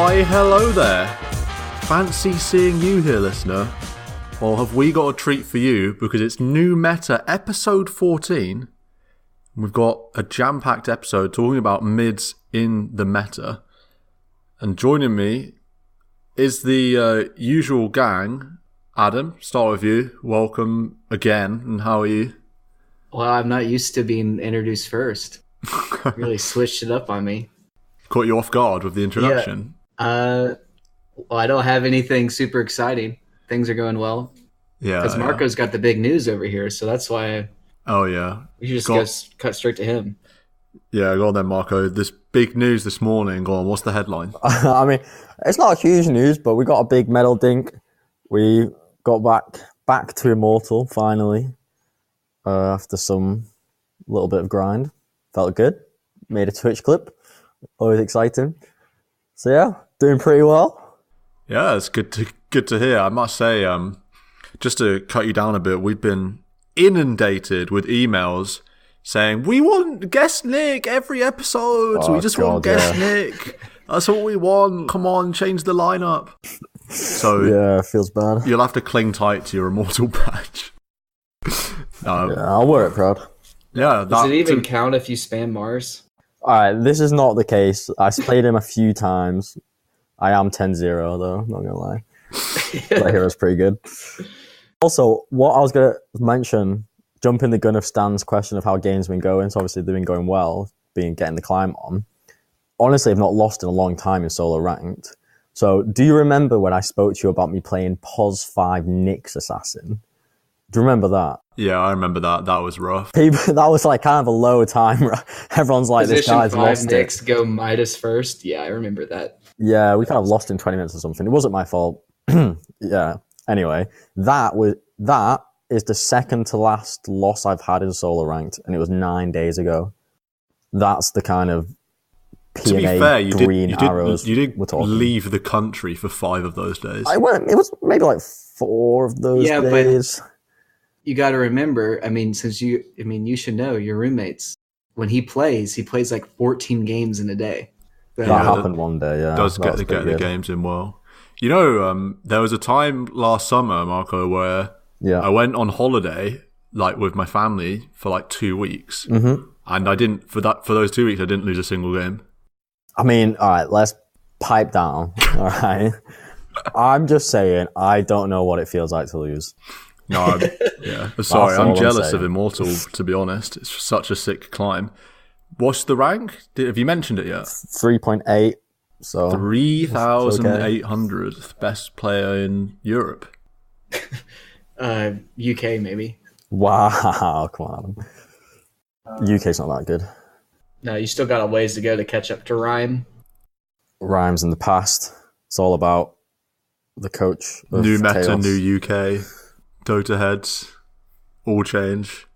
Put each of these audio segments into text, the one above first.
Why, hello there. Fancy seeing you here, listener. Or have we got a treat for you because it's New Meta episode 14. We've got a jam-packed episode talking about mids in the meta. And joining me is the usual gang. Adam, start with you. Welcome again, and how are you? Well, I'm not used to being introduced first. Really switched it up on me. Caught you off guard with the introduction. Yeah. Well, I don't have anything super exciting. Things are going well. Yeah. Because Marco's got the big news over here, so that's why. Oh yeah. You should just cut straight to him. Yeah, go on then, Marco. This big news this morning. Go on. What's the headline? I mean, it's not huge news, but we got a big medal dink. We got back to Immortal finally after some little bit of grind. Felt good. Made a Twitch clip. Always exciting. So yeah, doing pretty well. Yeah, it's good to hear. I must say, just to cut you down a bit, we've been inundated with emails saying we want guest Nick every episode. Oh, we just want guest Nick. That's what we want. Come on, change the lineup. So yeah, it feels bad. You'll have to cling tight to your Immortal badge. Yeah, I'll wear it proud. Yeah. Does it even count if you spam Mars? Alright, this is not the case. I've played him a few times. I am 10-0 though, not gonna lie. That hero's pretty good. Also, what I was gonna mention, jumping the gun of Stan's question of how games been going, so obviously they've been going well, getting the climb on. Honestly, I've not lost in a long time in solo ranked. So, do you remember when I spoke to you about me playing POS 5 Nyx Assassin? Do you remember that? Yeah, I remember that. That was rough. That was like kind of a low time. Everyone's like, Position this guy's 5 lost Nyx, it. go Midas first. Yeah, I remember that. Yeah, we kind of lost in 20 minutes or something. It wasn't my fault. Yeah. Anyway, that is the second to last loss I've had in solo ranked, and it was 9 days ago. That's the kind of to be fair, you arrows did we're talking. leave the country for 5 of those days. I went. It was maybe like 4 of those days. But you got to remember. I mean, you should know your roommates. When he plays like 14 games in a day. That happened one day. Yeah, does get the games in well. You know, there was a time last summer, Marco, where I went on holiday like with my family for like 2 weeks, and I didn't for those 2 weeks I didn't lose a single game. I mean, all right, let's pipe down. All right, I'm just saying I don't know what it feels like to lose. No, I'm jealous of Immortal, to be honest. It's such a sick climb. What's the rank? Have you mentioned it yet? 3.8. So 3,800 best player in Europe. UK maybe. Wow, come on. UK's not that good. No, you still got a ways to go to catch up to Rhyme. Rhyme's in the past. It's all about the coach. New meta, chaos. new UK, DotA heads, all change.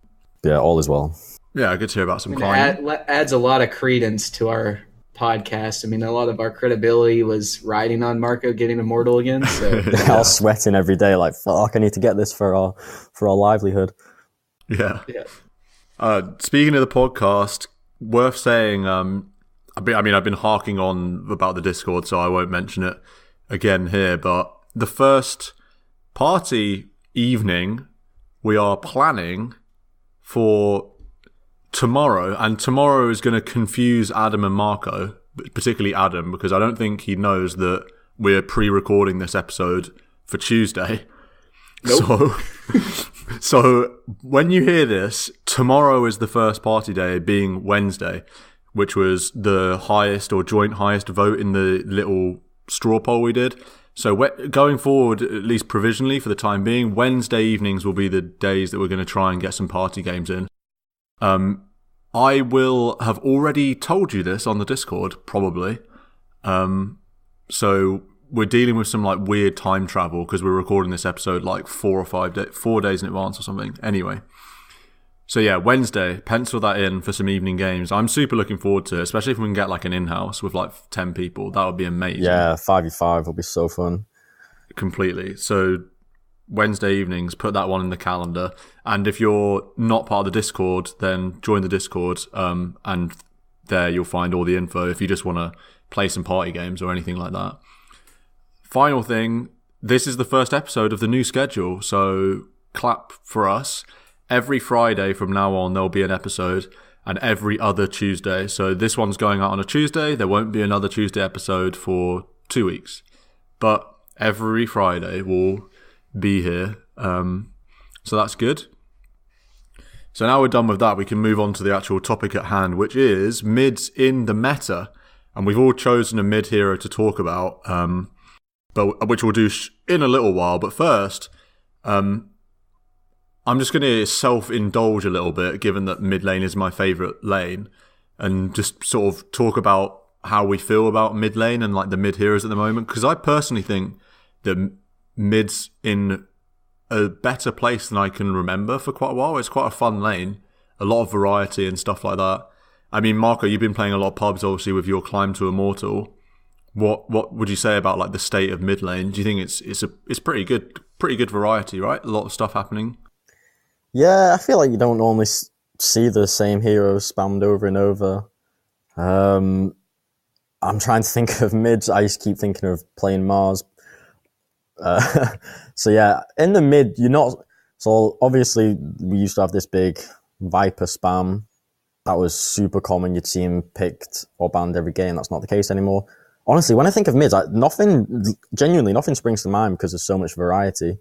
Yeah, all is well. Yeah, good to hear about some climbing. Adds a lot of credence to our podcast. I mean, a lot of our credibility was riding on Marco getting Immortal again. So I was sweating every day, like fuck. I need to get this for our livelihood. Yeah. Speaking of the podcast, worth saying. I've been harking on about the Discord, so I won't mention it again here. But the first party evening we are planning for tomorrow, and tomorrow is going to confuse Adam and Marco, particularly Adam, because I don't think he knows that we're pre-recording this episode for Tuesday. Nope. So when you hear this, tomorrow is the first party day, being Wednesday, which was the highest or joint highest vote in the little straw poll we did. So going forward, at least provisionally for the time being, Wednesday evenings will be the days that we're going to try and get some party games in. I will have already told you this on the Discord, probably. So we're dealing with some like weird time travel because we're recording this episode like 4 days in advance or something. Anyway. So yeah, Wednesday, pencil that in for some evening games. I'm super looking forward to it, especially if we can get like an in-house with like 10 people. That would be amazing. Yeah, 5v5 will be so fun. Completely. So Wednesday evenings, put that one in the calendar. And if you're not part of the Discord, then join the Discord, and there you'll find all the info. If you just want to play some party games or anything like that. Final thing, this is the first episode of the new schedule, so clap for us. Every Friday from now on, there'll be an episode, and every other Tuesday. So this one's going out on a Tuesday. There won't be another Tuesday episode for 2 weeks. But every Friday we'll be here. So that's good. So now we're done with that, we can move on to the actual topic at hand, which is mids in the meta. And we've all chosen a mid hero to talk about, but which we'll do in a little while. But first, I'm just going to self-indulge a little bit, given that mid lane is my favourite lane, and just sort of talk about how we feel about mid lane and like the mid heroes at the moment. Because I personally think that mid's in a better place than I can remember for quite a while. It's quite a fun lane, a lot of variety and stuff like that. I mean, Marco, you've been playing a lot of pubs, obviously, with your climb to Immortal. What would you say about like the state of mid lane? Do you think it's pretty good variety, right? A lot of stuff happening. Yeah, I feel like you don't normally see the same heroes spammed over and over. I'm trying to think of mids. I just keep thinking of playing Mars. So yeah, in the mid, you're not. So obviously, we used to have this big Viper spam. That was super common. You'd see him picked or banned every game. That's not the case anymore. Honestly, when I think of mids, nothing springs to mind because there's so much variety.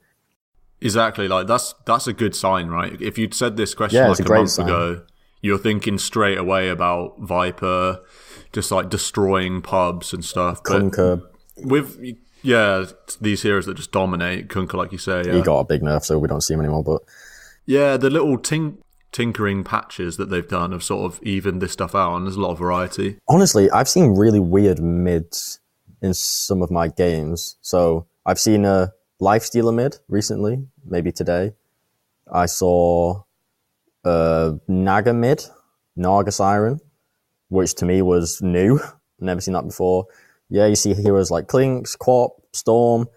Exactly, like that's a good sign, right? If you'd said this question like a month ago, you're thinking straight away about Viper, just like destroying pubs and stuff. Kunkka. With these heroes that just dominate. Kunkka, like you say. He got a big nerf, so we don't see him anymore. But yeah, the little tinkering patches that they've done have sort of evened this stuff out, and there's a lot of variety. Honestly, I've seen really weird mids in some of my games. So I've seen a Lifestealer mid recently, maybe today. I saw Naga mid, Naga Siren, which to me was new. Never seen that before. Yeah, you see heroes like Klinks, Quap, Storm,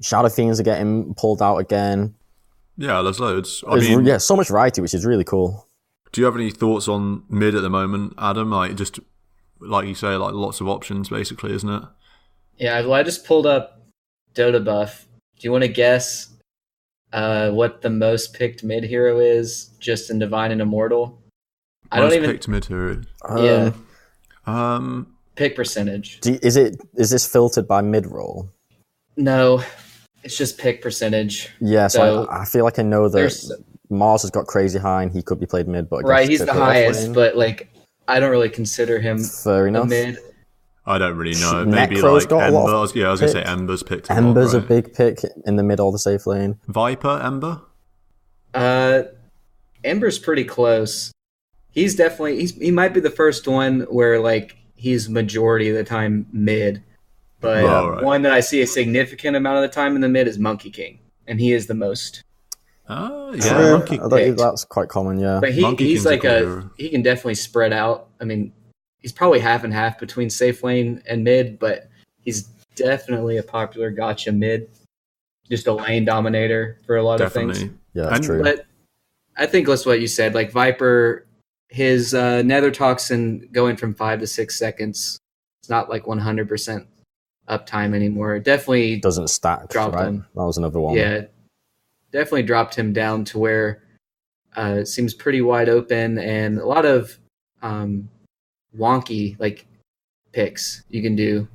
Shadow Fiends are getting pulled out again. Yeah, there's loads. Yeah, so much variety, which is really cool. Do you have any thoughts on mid at the moment, Adam? Like, just like you say, like lots of options, basically, isn't it? Yeah, well, I just pulled up DotA buff. Do you want to guess what the most picked mid hero is, just in Divine and Immortal? Most picked mid hero. Pick percentage. Is this filtered by mid roll? No, it's just pick percentage. Yeah, so I feel like I know that Mars has got crazy high and he could be played mid, but right, he's the highest, but like I don't really consider him fair enough. Mid. I don't really know. Maybe Necro's like Ember. I was going to say Ember's picked. Ember's a big pick in the mid or the safe lane. Viper, Ember. Ember's pretty close. He's definitely he might be the first one where like he's majority of the time mid, but one that I see a significant amount of the time in the mid is Monkey King, and he is the most. Oh yeah, Monkey that's quite common. Yeah, but he's like he can definitely spread out. I mean, he's probably half and half between safe lane and mid, but he's definitely a popular gotcha mid. Just a lane dominator for a lot of things. Yeah, that's true. But I think that's what you said. Like Viper, his Nether Toxin going from 5 to 6 seconds. It's not like 100% uptime anymore. It definitely doesn't stack. Dropped right? him. That was another one. Yeah, definitely dropped him down to where it seems pretty wide open and a lot of wonky like picks you can do,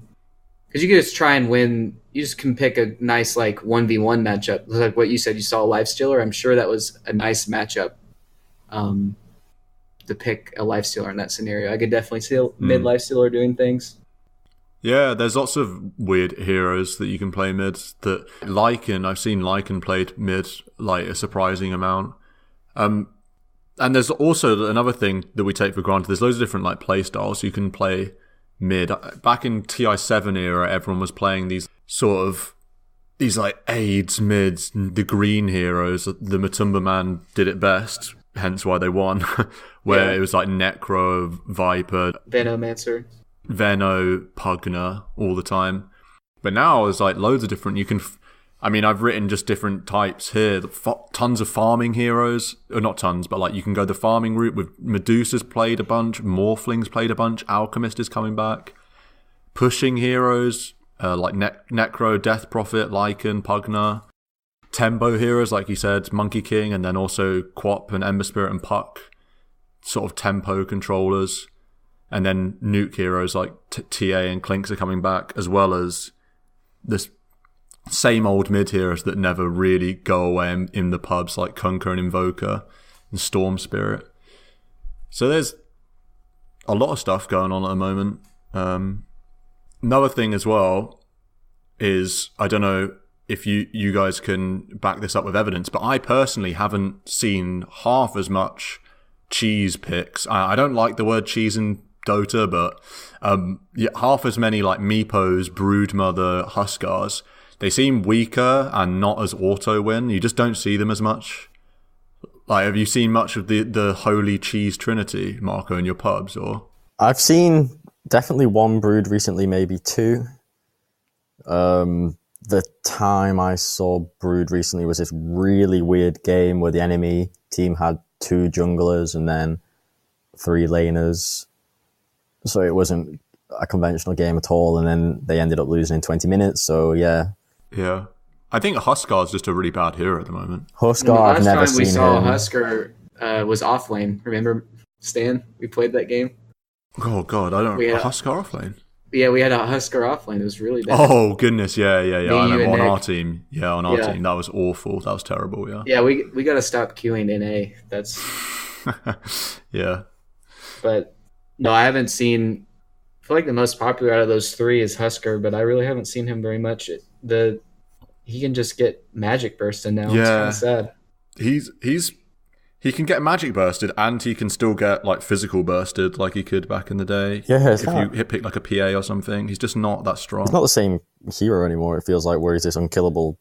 because you can just try and win. You just can pick a nice like 1v1 matchup, like what you said. You saw a Lifestealer. I'm sure that was a nice matchup to pick a Lifestealer in that scenario. I could definitely see a mid Lifestealer doing things. Yeah, there's lots of weird heroes that you can play mid. That Lycan, I've seen Lycan played mid like a surprising amount. And there's also another thing that we take for granted. There's loads of different like play styles you can play mid. Back in TI7 era, everyone was playing these like aids mids, the green heroes. The Matumba Man did it best, hence why they won. Where it was like Necro, Viper, Venomancer, Veno, Pugna all the time. But now there's like loads of different. I've written just different types here. Tons of farming heroes. Or not tons, but like you can go the farming route with Medusa's played a bunch, Morphling's played a bunch, Alchemist is coming back. pushing heroes like Necro, Death Prophet, Lycan, Pugna. Tempo heroes, like you said, Monkey King, and then also Quap and Ember Spirit and Puck, sort of tempo controllers. And then nuke heroes like TA and Clinks are coming back, as well as this same old mid heroes that never really go away in the pubs, like Kunkka and Invoker and Storm Spirit. So there's a lot of stuff going on at the moment. Another thing as well is, I don't know if you guys can back this up with evidence, but I personally haven't seen half as much cheese picks. I don't like the word cheese in Dota, but half as many like Meepos, Broodmother, Huskars. They seem weaker and not as auto-win. You just don't see them as much. Like, have you seen much of the Holy Cheese Trinity, Marco, in your pubs? Or I've seen definitely one Brood recently, maybe two. The time I saw Brood recently was this really weird game where the enemy team had 2 junglers and then 3 laners. So it wasn't a conventional game at all, and then they ended up losing in 20 minutes, so yeah. Yeah. I think Huskar's just a really bad hero at the moment. Huskar, I've never seen him. The last time we saw Huskar was offlane. Remember, Stan? We played that game. Oh, God, I don't... A Huskar offlane? Yeah, we had a Huskar offlane. It was really bad. Oh, goodness, yeah. I remember on our team. Yeah, on our team. That was awful. That was terrible, yeah. Yeah, we got to stop queuing NA. That's... Yeah. But, no, I haven't seen... I feel like the most popular out of those 3 is Huskar, but I really haven't seen him very much. He can just get magic bursted now. Yeah. It's kind of sad. He can get magic bursted, and he can still get like physical bursted, like he could back in the day. Yeah, if you pick like a PA or something, he's just not that strong. He's not the same hero anymore. It feels like, where he's this unkillable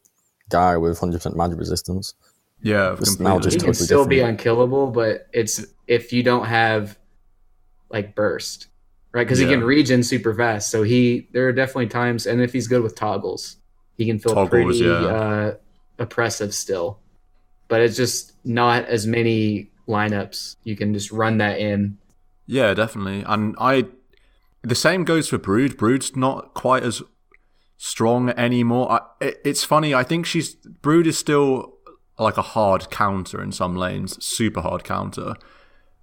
guy with 100% magic resistance. Yeah, now just he totally can still different. be unkillable, but it's if you don't have like burst, right? Because he can regen super fast. So there are definitely times, and if he's good with toggles, he can feel pretty oppressive still. But it's just not as many lineups. You can just run that in. Yeah, definitely. And the same goes for Brood. Brood's not quite as strong anymore. It's funny. I think Brood is still like a hard counter in some lanes, super hard counter.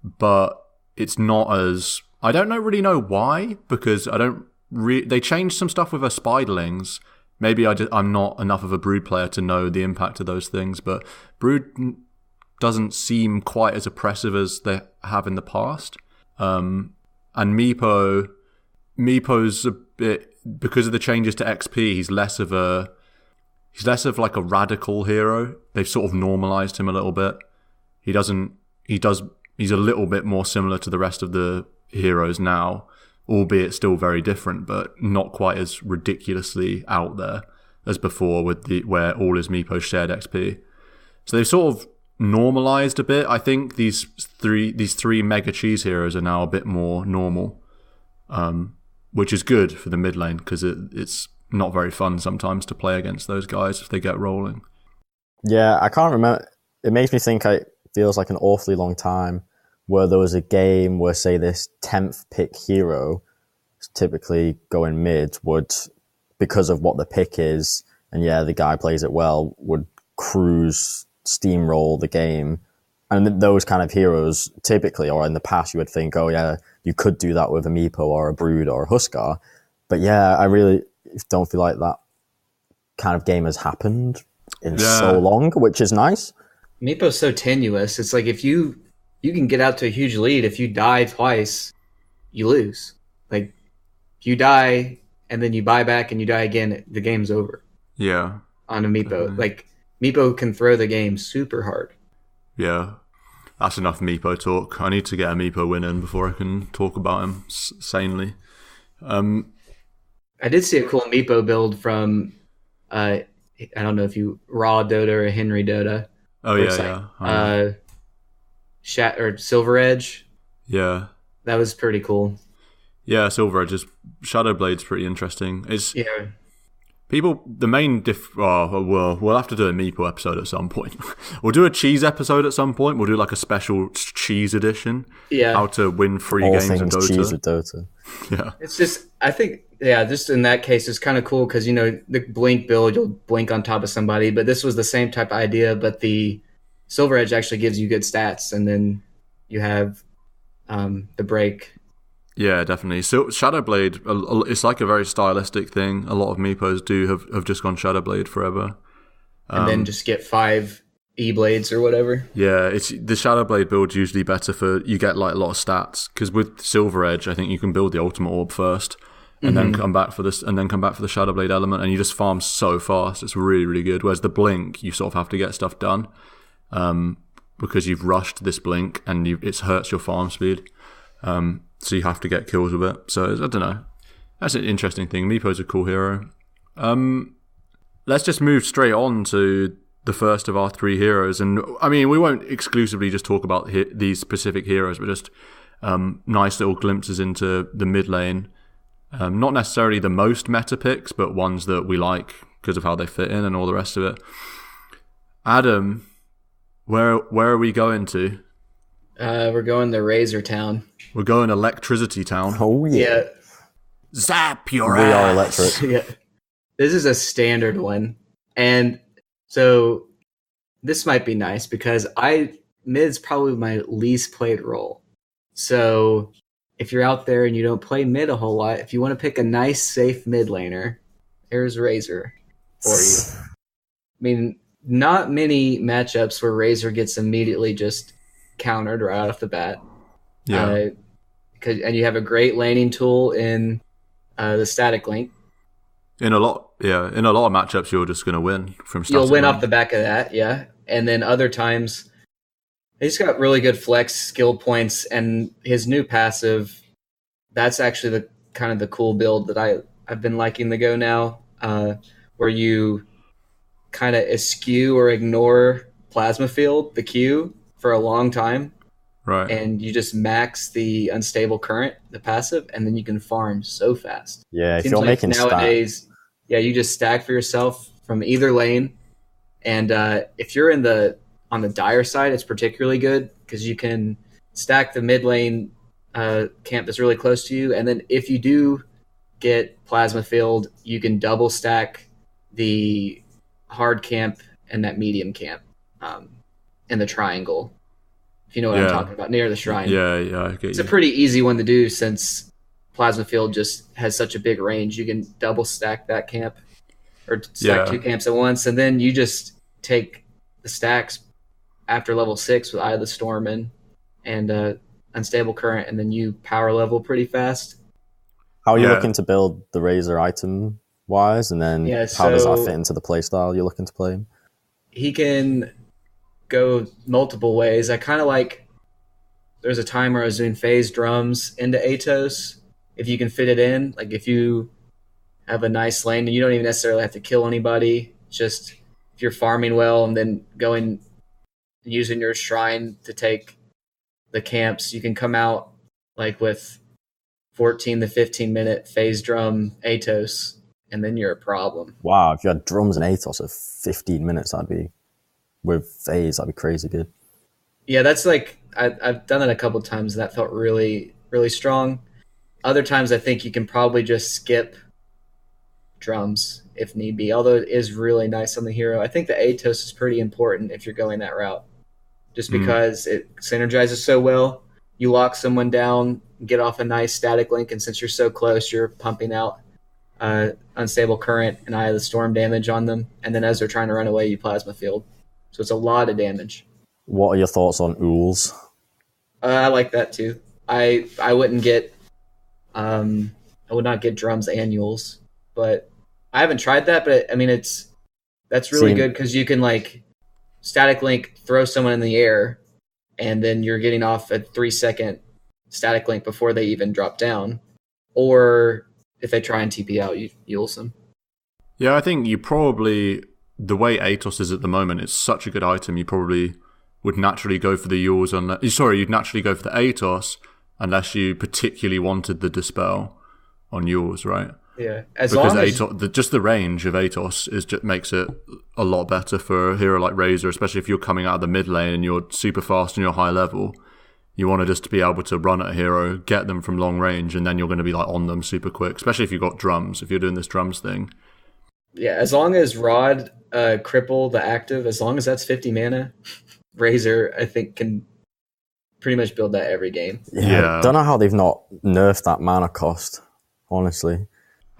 But it's not as... I don't really know why, because they changed some stuff with her spiderlings. Maybe I'm not enough of a Brood player to know the impact of those things, but Brood doesn't seem quite as oppressive as they have in the past. And Meepo's a bit, because of the changes to XP, he's less of like a radical hero. They've sort of normalized him a little bit. He's a little bit more similar to the rest of the heroes now, albeit still very different, but not quite as ridiculously out there as before where all his Meepos shared XP. So they've sort of normalized a bit. I think these three mega cheese heroes are now a bit more normal, which is good for the mid lane, because it's not very fun sometimes to play against those guys if they get rolling. Yeah, I can't remember. It makes me think it feels like an awfully long time where there was a game where, say, this 10th pick hero, typically going mid, would, because of what the pick is, and the guy plays it well, would cruise, steamroll the game. And those kind of heroes, typically, or in the past, you would think, oh yeah, you could do that with a Meepo or a Brood or a Huskar. But I really don't feel like that kind of game has happened in so long, which is nice. Meepo's so tenuous. It's like if you can get out to a huge lead. If you die twice, you lose. Like, if you die and then you buy back and you die again, the game's over. Yeah. On a Meepo. Like, Meepo can throw the game super hard. Yeah. That's enough Meepo talk. I need to get a Meepo win in before I can talk about him sanely. I did see a cool Meepo build from, I don't know if you Raw Dota or Henry Dota. Oh, yeah. Silver Edge. Yeah. That was pretty cool. Yeah, Silver Edge Shadow Blade's pretty interesting. The main we'll have to do a meeple episode at some point. We'll do a cheese episode at some point. We'll do like a special cheese edition. Yeah. How to win free All games of things Dota. cheese with Dota. Yeah. It's just, I think, just in that case, it's kind of cool because, the blink build, you'll blink on top of somebody, but this was the same type of idea, but the Silver Edge actually gives you good stats, and then you have the break. Yeah, definitely. So Shadowblade, it's like a very stylistic thing. A lot of meepos have just gone Shadowblade forever. And then just get 5 E-blades or whatever. Yeah, it's the Shadowblade build's usually better you get like a lot of stats, because with Silver Edge, I think you can build the ultimate orb first and then come back for the Shadowblade element, and you just farm so fast. It's really, really good. Whereas the blink, you sort of have to get stuff done because you've rushed this blink and it hurts your farm speed. So you have to get kills with it. So I don't know. That's an interesting thing. Meepo's a cool hero. Let's just move straight on to the first of our 3 heroes. And I mean, we won't exclusively just talk about these specific heroes, but just nice little glimpses into the mid lane. Not necessarily the most meta picks, but ones that we like because of how they fit in and all the rest of it. Adam, where are we going to? We're going to Razor Town. We're going Electricity Town. Oh, yeah. Zap your we ass. Are electric. Yeah. This is a standard one. And so this might be nice because mid's probably my least played role. So if you're out there and you don't play mid a whole lot, if you want to pick a nice, safe mid laner, here's Razor for you. I mean, not many matchups where Razor gets immediately just countered right off the bat. Yeah. And you have a great laning tool in the static link. In a lot of matchups, you're just going to win from static. You'll win off the back of that, yeah. And then other times, he's got really good flex skill points, and his new passive, that's actually the cool build that I've been liking to go now, where you kind of eschew or ignore Plasma Field, the Q, for a long time. Right. And you just max the unstable current, the passive, and then you can farm so fast. Yeah, if you're making nowadays, you just stack for yourself from either lane. And if you're on the dire side, it's particularly good because you can stack the mid lane camp that's really close to you. And then if you do get Plasma Field, you can double stack the hard camp and that medium camp in the triangle. If you know what I'm talking about, near the shrine. Yeah, I get It's a pretty easy one to do since Plasma Field just has such a big range. You can double stack that camp or stack 2 camps at once, and then you just take the stacks after level 6 with Eye of the Storm and Unstable Current, and then you power level pretty fast. How are you looking to build the Razor item-wise, and then how does that fit into the playstyle you're looking to play? He can go multiple ways. I kind of like, there's a time where I was doing phase drums into Atos. If you can fit it in, like if you have a nice lane and you don't even necessarily have to kill anybody, just if you're farming well and then going using your shrine to take the camps, you can come out like with 14 to 15 minute phase drum Atos, and then you're a problem. Wow, if you had drums and Atos at 15 minutes, with phase, that'd be crazy good. Yeah, that's like, I've done it a couple times and that felt really, really strong. Other times I think you can probably just skip drums if need be, although it is really nice on the hero. I think the Atos is pretty important if you're going that route, just because it synergizes so well. You lock someone down, get off a nice static link, and since you're so close, you're pumping out Unstable Current and Eye of the Storm damage on them, and then as they're trying to run away, you Plasma Field. So it's a lot of damage. What are your thoughts on ULs? I like that too. I wouldn't get I would not get drums annuals, but I haven't tried that. But I mean, that's really good because you can like static link, throw someone in the air, and then you're getting off a 3-second static link before they even drop down. Or if they try and TP out, you ult them. Yeah, I think you probably, the way Atos is at the moment, it's such a good item. You probably would naturally go for the Yules you'd naturally go for the Atos unless you particularly wanted the Dispel on Yules, right? Yeah, because Atos, just the range of Atos makes it a lot better for a hero like Razor, especially if you're coming out of the mid lane and you're super fast and you're high level. You want to just be able to run at a hero, get them from long range, and then you're going to be like on them super quick, especially if you've got drums, if you're doing this drums thing. Yeah, as long as Rod cripple the active, as long as that's 50 mana, Razor, I think, can pretty much build that every game. Yeah. Don't know how they've not nerfed that mana cost, honestly.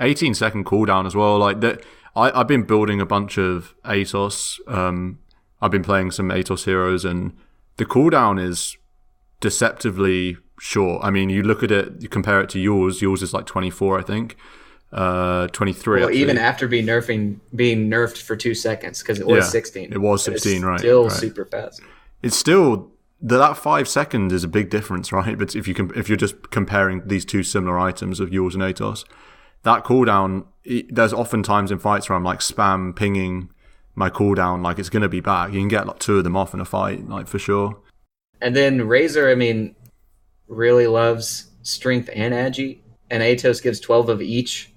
18-second cooldown as well. Like that, I've been building a bunch of Atos. I've been playing some Atos heroes, and the cooldown is deceptively short. I mean, you look at it, you compare it to yours. Yours is like 24, I think. 23. Well, even after being nerfed for 2 seconds, because it was 16. It was 16, right? Still super fast. It's still that 5 seconds is a big difference, right? But if you're just comparing these two similar items of yours and Atos, that cooldown, there's often times in fights where I'm like spam pinging my cooldown like it's going to be back. You can get like 2 of them off in a fight, like for sure. And then Razor, I mean, really loves strength and agi, and Atos gives 12 of each.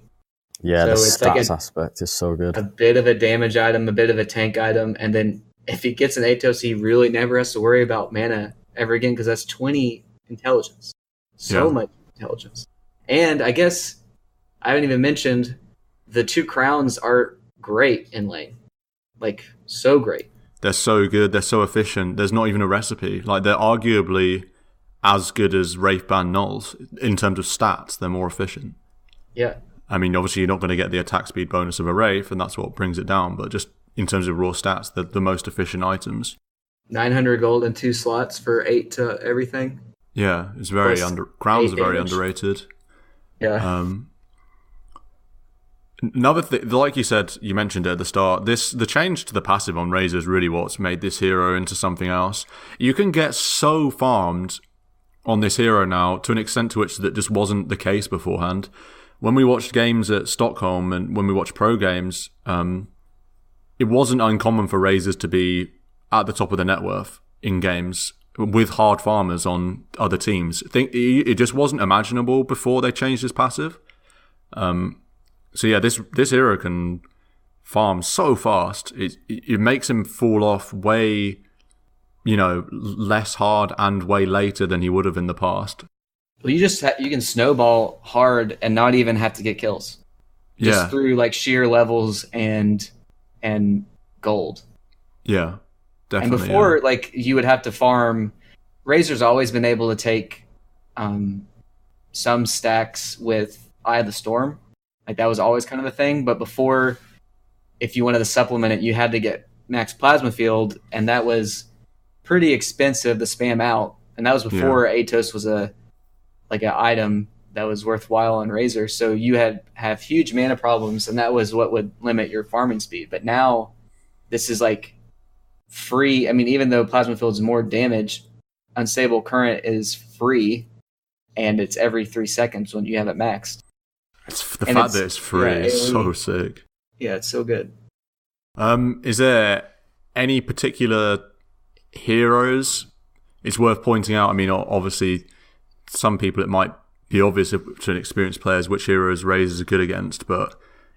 Yeah, so the stats aspect is so good. A bit of a damage item, a bit of a tank item, and then if he gets an Atos, he really never has to worry about mana ever again, because that's 20 intelligence. So much intelligence. And I guess I haven't even mentioned the 2 crowns are great in lane. Like, so great. They're so good. They're so efficient. There's not even a recipe. Like, they're arguably as good as Wraithband Nulls. In terms of stats, they're more efficient. Yeah. I mean, obviously, you're not going to get the attack speed bonus of a Wraith, and that's what brings it down. But just in terms of raw stats, they're the most efficient items. 900 gold and 2 slots for 8 to everything. Yeah, it's very crowns are very damage. Underrated. Yeah. Another thing, like you said, you mentioned it at the start, the change to the passive on Razor is really what's made this hero into something else. You can get so farmed on this hero now to an extent to which that just wasn't the case beforehand. When we watched games at Stockholm and when we watched pro games, it wasn't uncommon for Razors to be at the top of the net worth in games with hard farmers on other teams. It just wasn't imaginable before they changed his passive. So yeah, this hero can farm so fast. It makes him fall off way, less hard and way later than he would have in the past. Well, you can snowball hard and not even have to get kills, just through like sheer levels and gold. Yeah, definitely. And before, like you would have to farm. Razor's always been able to take some stacks with Eye of the Storm. Like that was always kind of a thing, but before, if you wanted to supplement it, you had to get max plasma field, and that was pretty expensive to spam out. And that was before Atos was an item that was worthwhile on Razor. So you have huge mana problems, and that was what would limit your farming speed. But now, this is like free. I mean, even though plasma field is more damage, unstable current is free, and it's every 3 seconds when you have it maxed. The fact that it's free is so sick. Yeah, it's so good. Is there any particular heroes it's worth pointing out? I mean, obviously, some people it might be obvious to experienced players which heroes Razors are good against, but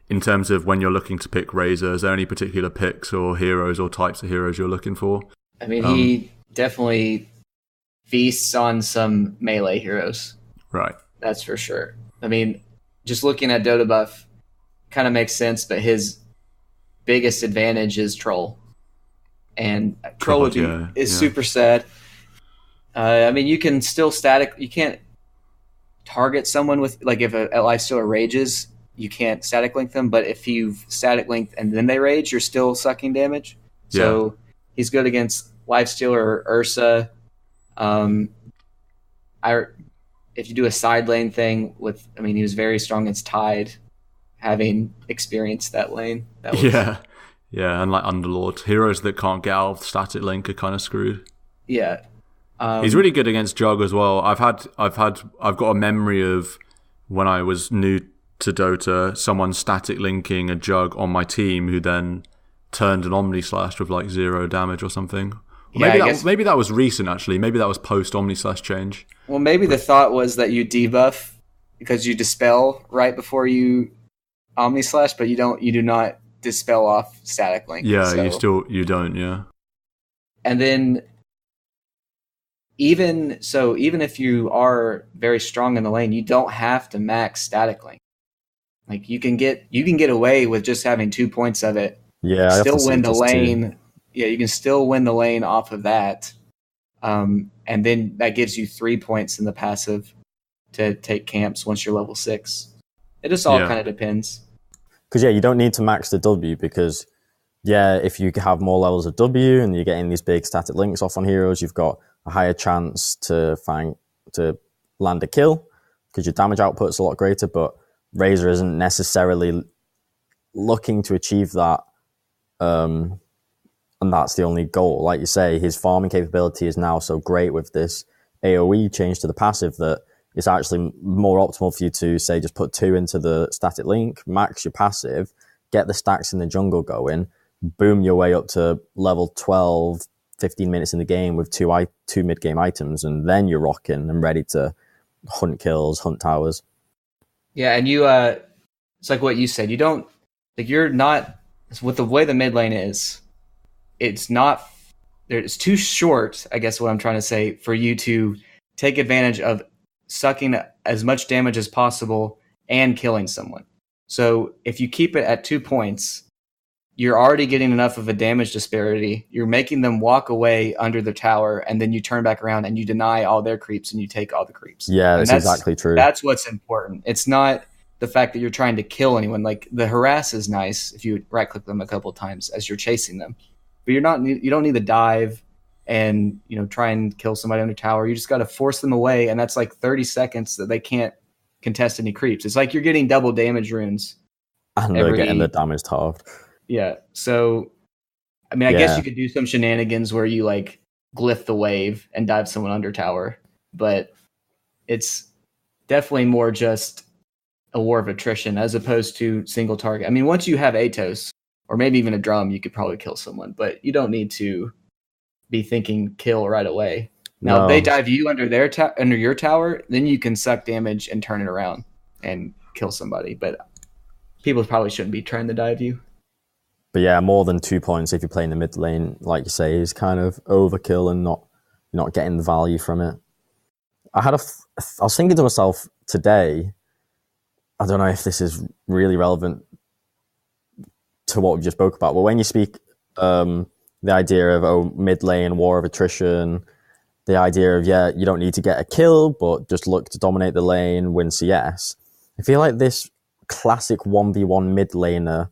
in terms of when you're looking to pick Razor, is there any particular picks or heroes or types of heroes you're looking for? I mean, he definitely feasts on some melee heroes. Right. That's for sure. I mean, just looking at DotA buff kind of makes sense, but his biggest advantage is Troll. And Troll is super sad. I mean, you can still you can't target someone with, like if a Lifestealer rages, you can't static link them, but if you've static linked and then they rage, you're still sucking damage. So he's good against Lifestealer or Ursa. If you do a side lane thing he was very strong against Tide, having experienced that lane. Yeah, and like Underlord. Heroes that can't get out of static link are kind of screwed. Yeah. He's really good against Jug as well. I've got a memory of when I was new to Dota, someone static linking a Jug on my team who then turned an Omni Slash with like 0 damage or something. Maybe that was recent, actually. Maybe that was post Omni Slash change. Well, maybe the thought was that you debuff because you dispel right before you Omni Slash, but you do not dispel off Static Link. Yeah, you don't, yeah. And then even if you are very strong in the lane, you don't have to max Static Link. Like you can get away with just having 2 points of it. Yeah, still win the lane. 2. Yeah, you can still win the lane off of that. And then that gives you 3 points in the passive to take camps once you're level 6. It just all kind of depends. Because you don't need to max the W because if you have more levels of W and you're getting these big static links off on heroes, you've got a higher chance to land a kill because your damage output's a lot greater. But Razor isn't necessarily looking to achieve that, and that's the only goal. Like you say, his farming capability is now so great with this AoE change to the passive that it's actually more optimal for you to, say, just put 2 into the static link, max your passive, get the stacks in the jungle going, boom your way up to level 12, 15 minutes in the game with two mid-game items, and then you're rocking and ready to hunt kills, hunt towers. Yeah, and you, it's like what you said. You don't, like, you're not, with the way the mid lane is, it's too short, I guess what I'm trying to say, for you to take advantage of sucking as much damage as possible and killing someone. So if you keep it at 2 points, you're already getting enough of a damage disparity. You're making them walk away under the tower, and then you turn back around and you deny all their creeps and you take all the creeps. Yeah, that's exactly true. That's what's important. It's not the fact that you're trying to kill anyone. Like, the harass is nice if you right-click them a couple of times as you're chasing them. But you don't need to dive and try and kill somebody under tower. You just got to force them away, and that's like 30 seconds that they can't contest any creeps. It's like you're getting double damage runes. And they're getting the damage halved. Yeah, so, I mean, I guess you could do some shenanigans where you, like, glyph the wave and dive someone under tower, but it's definitely more just a war of attrition as opposed to single target. I mean, once you have Atos, or maybe even a drum, you could probably kill someone, but you don't need to be thinking kill right away. Now, if they dive you under under your tower, then you can suck damage and turn it around and kill somebody, but people probably shouldn't be trying to dive you. But yeah, more than 2 points if you're playing the mid lane, like you say, is kind of overkill and not getting the value from it. I was thinking to myself today, I don't know if this is really relevant to what we just spoke about, but when you speak the idea of mid lane, war of attrition, the idea of you don't need to get a kill, but just look to dominate the lane, win CS. I feel like this classic 1v1 mid laner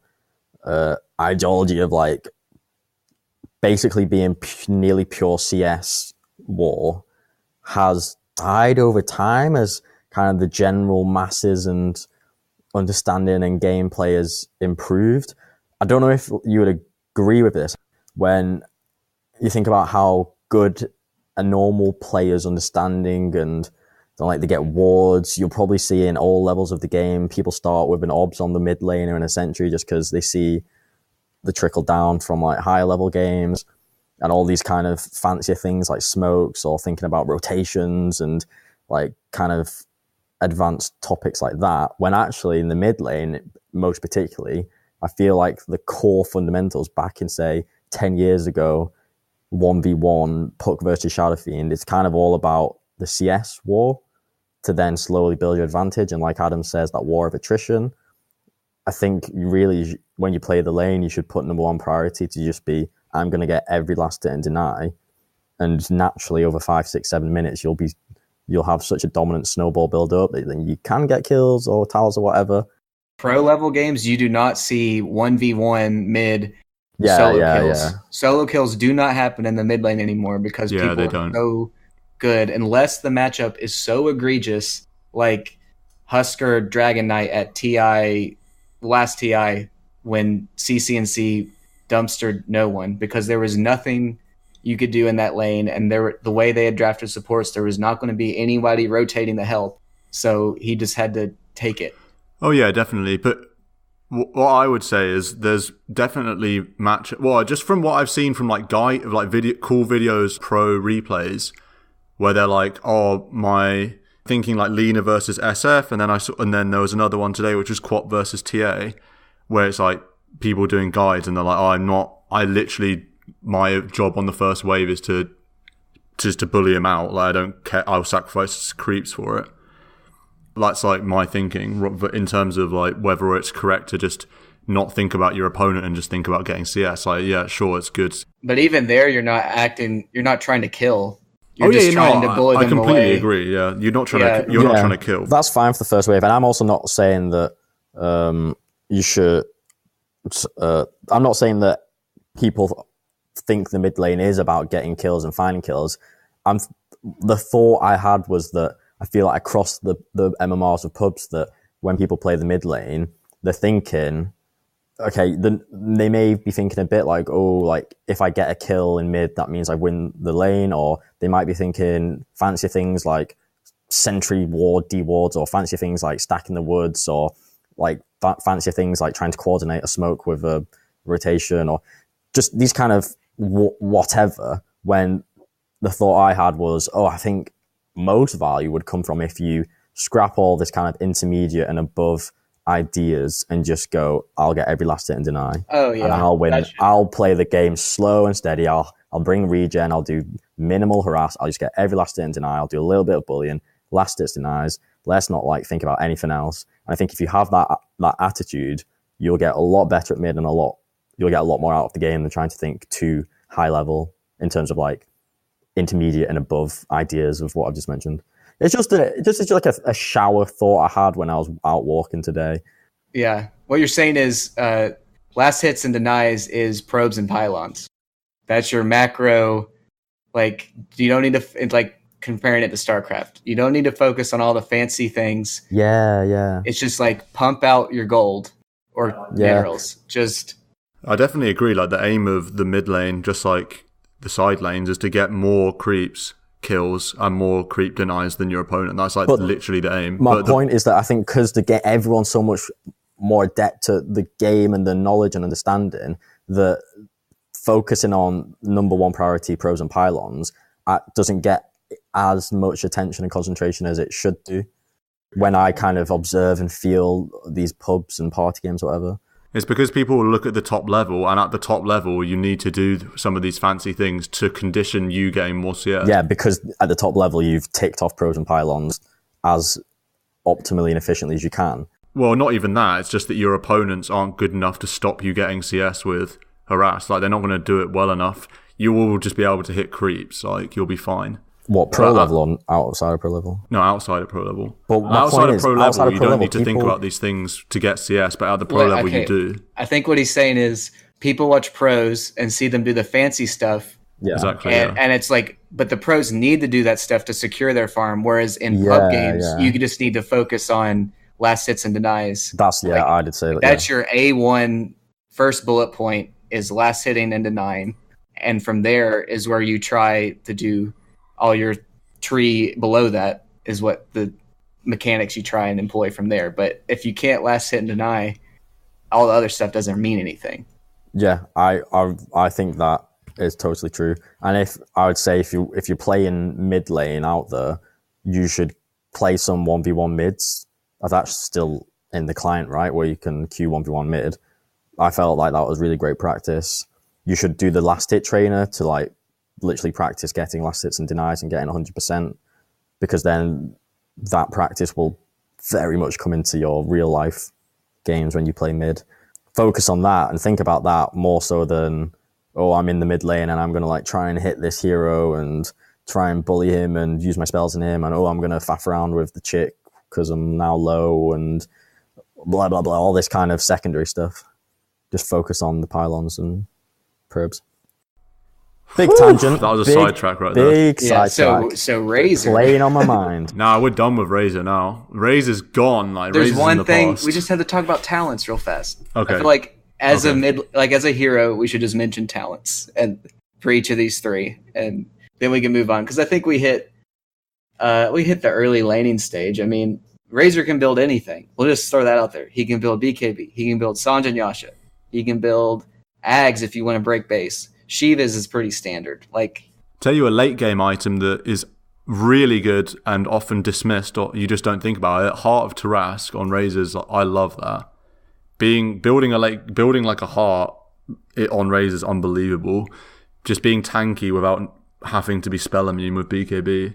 ideology of like basically being nearly pure CS war has died over time as kind of the general masses and understanding and gameplay has improved. I don't know if you would agree with this when you think about how good a normal player's understanding and don't like to get wards. You'll probably see in all levels of the game, people start with an obs on the mid laner and a sentry just because they see the trickle down from like higher level games and all these kind of fancier things like smokes or thinking about rotations and like kind of advanced topics like that. When actually in the mid lane, most particularly, I feel like the core fundamentals back in, say, 10 years ago, 1v1, Puck versus Shadow Fiend, it's kind of all about the CS war to then slowly build your advantage. And like Adam says, that war of attrition, I think really when you play the lane, you should put number one priority to just be, I'm going to get every last hit and deny. And naturally over 5, 6, 7 minutes, you'll have such a dominant snowball build up that then you can get kills or towers or whatever. Pro level games, you do not see 1v1 mid solo kills. Yeah. Solo kills do not happen in the mid lane anymore because people are so good unless the matchup is so egregious, like Husker Dragon Knight at TI, last TI, when CCNC dumpstered no one because there was nothing you could do in that lane, and the way they had drafted supports, there was not going to be anybody rotating the help, so he just had to take it. Oh yeah, definitely. But what I would say is there's definitely just from what I've seen from like cool videos, pro replays, where they're like, oh, my thinking like Lina versus SF, and then there was another one today which was Quap versus TA, where it's like people doing guides and they're like, my job on the first wave is to bully him out. Like, I don't care. I'll sacrifice creeps for it. That's like my thinking in terms of like whether it's correct to just not think about your opponent and just think about getting CS. Like, yeah, sure, it's good. But even there, you're not trying to kill. You're just trying to bully them away. I completely agree. Yeah, you're not trying to kill. That's fine for the first wave, and I'm also not saying that you should. I'm not saying that people think the mid lane is about getting kills and finding kills. The thought I had was that I feel like across the MMRs of pubs that when people play the mid lane, they're thinking, okay, they may be thinking a bit like, oh, like if I get a kill in mid, that means I win the lane, or they might be thinking fancy things like sentry ward, D-wards, or fancy things like stacking the woods, or like fancy things like trying to coordinate a smoke with a rotation, or just these kind of whatever, when the thought I had was, I think most value would come from if you scrap all this kind of intermediate and above ideas and just go, I'll get every last hit and deny. Oh yeah, and I'll win. I'll play the game slow and steady. I'll bring regen. I'll do minimal harass. I'll just get every last hit and deny. I'll do a little bit of bullying. Last hits denies. Let's not like think about anything else. And I think if you have that attitude, you'll get a lot better at mid and you'll get a lot more out of the game than trying to think too high level in terms of like intermediate and above ideas of what I've just mentioned. It's just like a shower thought I had when I was out walking today. Yeah. What you're saying is last hits and denies is probes and pylons. That's your macro. Like, you don't need to, like, comparing it to StarCraft. You don't need to focus on all the fancy things. Yeah. It's just like pump out your gold or minerals. I definitely agree. Like, the aim of the mid lane, just like the side lanes, is to get more creeps, kills, and more creep denies than your opponent. That's like literally the aim. My point is that I think because to get everyone so much more adept to the game and the knowledge and understanding, that focusing on number one priority probes and pylons doesn't get as much attention and concentration as it should do when I kind of observe and feel these pubs and party games or whatever. It's because people will look at the top level, and at the top level, you need to do some of these fancy things to condition you getting more CS. Yeah, because at the top level, you've ticked off probes and pylons as optimally and efficiently as you can. Well, not even that. It's just that your opponents aren't good enough to stop you getting CS with harass. Like, they're not going to do it well enough. You will just be able to hit creeps. Like, you'll be fine. What, pro level or outside of pro level? No, outside of pro level. But outside of pro level, you don't need to think about these things to get CS, but at the pro level, you do. I think what he's saying is people watch pros and see them do the fancy stuff. Yeah, exactly. And it's like, but the pros need to do that stuff to secure their farm, whereas in pub games, you just need to focus on last hits and denies. That's, I did say that. That's your A1 first bullet point is last hitting and denying. And from there is where you try to do all your tree below that is what the mechanics you try and employ from there. But if you can't last hit and deny, all the other stuff doesn't mean anything. Yeah, I think that is totally true. And if you're playing mid lane out there, you should play some 1v1 mids. That's still in the client, right, where you can queue 1v1 mid. I felt like that was really great practice. You should do the last hit trainer to like literally practice getting last hits and denies and getting 100%, because then that practice will very much come into your real life games when you play mid. Focus on that and think about that more so than, I'm in the mid lane and I'm going to like try and hit this hero and try and bully him and use my spells on him, and I'm going to faff around with the chick because I'm now low and blah, blah, blah, all this kind of secondary stuff. Just focus on the pylons and probes. Big tangent. That was a sidetrack right there. Big sidetrack. So Razor. Playing on my mind. Nah, we're done with Razor now. Razor's gone. Like, there's Razor's one in the thing past. we just had to talk about talents real fast. Okay. I feel like as a hero, we should just mention talents and for each of these three, and then we can move on because I think we hit the early laning stage. I mean, Razor can build anything. We'll just throw that out there. He can build BKB. He can build Sanjin Yasha. He can build Ags if you want to break base. Shiva's is pretty standard. Like, tell you a late game item that is really good and often dismissed, or you just don't think about it. Heart of Tarask on Razors, I love that. Building like a heart on Razor is unbelievable. Just being tanky without having to be spell immune with BKB.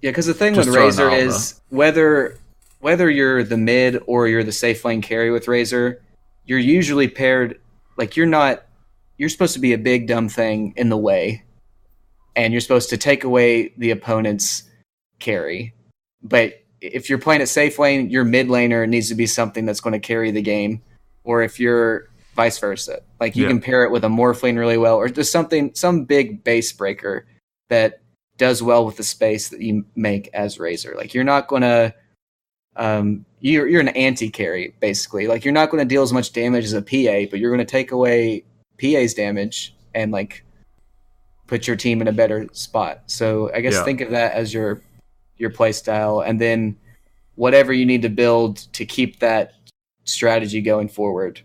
Yeah, because the thing with Razor is whether you're the mid or you're the safe lane carry with Razor, you're usually paired. Like you're supposed to be a big dumb thing in the way, and you're supposed to take away the opponent's carry. But if you're playing at safe lane, your mid laner needs to be something that's going to carry the game, or if you're vice versa. Like you can pair it with a Morphling really well, or just some big base breaker that does well with the space that you make as Razor. Like you're not going to, you're an anti-carry basically. Like you're not going to deal as much damage as a PA, but you're going to take away PA's damage and like put your team in a better spot. So I guess think of that as your play style, and then whatever you need to build to keep that strategy going forward.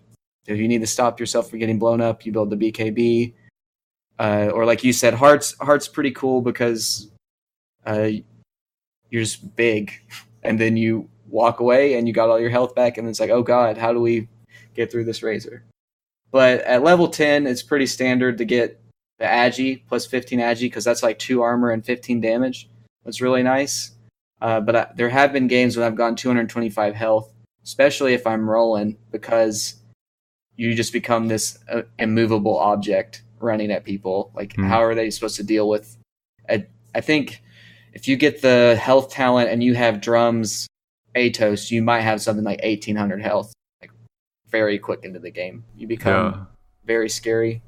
If you need to stop yourself from getting blown up, you build the BKB. Or like you said, Heart's pretty cool because you're just big, and then you walk away and you got all your health back, and it's like, oh god, how do we get through this Razor? But at level 10, it's pretty standard to get the Agi plus 15 Agi, because that's like 2 armor and 15 damage. That's really nice. But there have been games when I've gone 225 health, especially if I'm rolling, because you just become this immovable object running at people. Like, how are they supposed to deal with? I think if you get the health talent and you have drums, Atos, you might have something like 1800 health, like very quick into the game. You become very scary.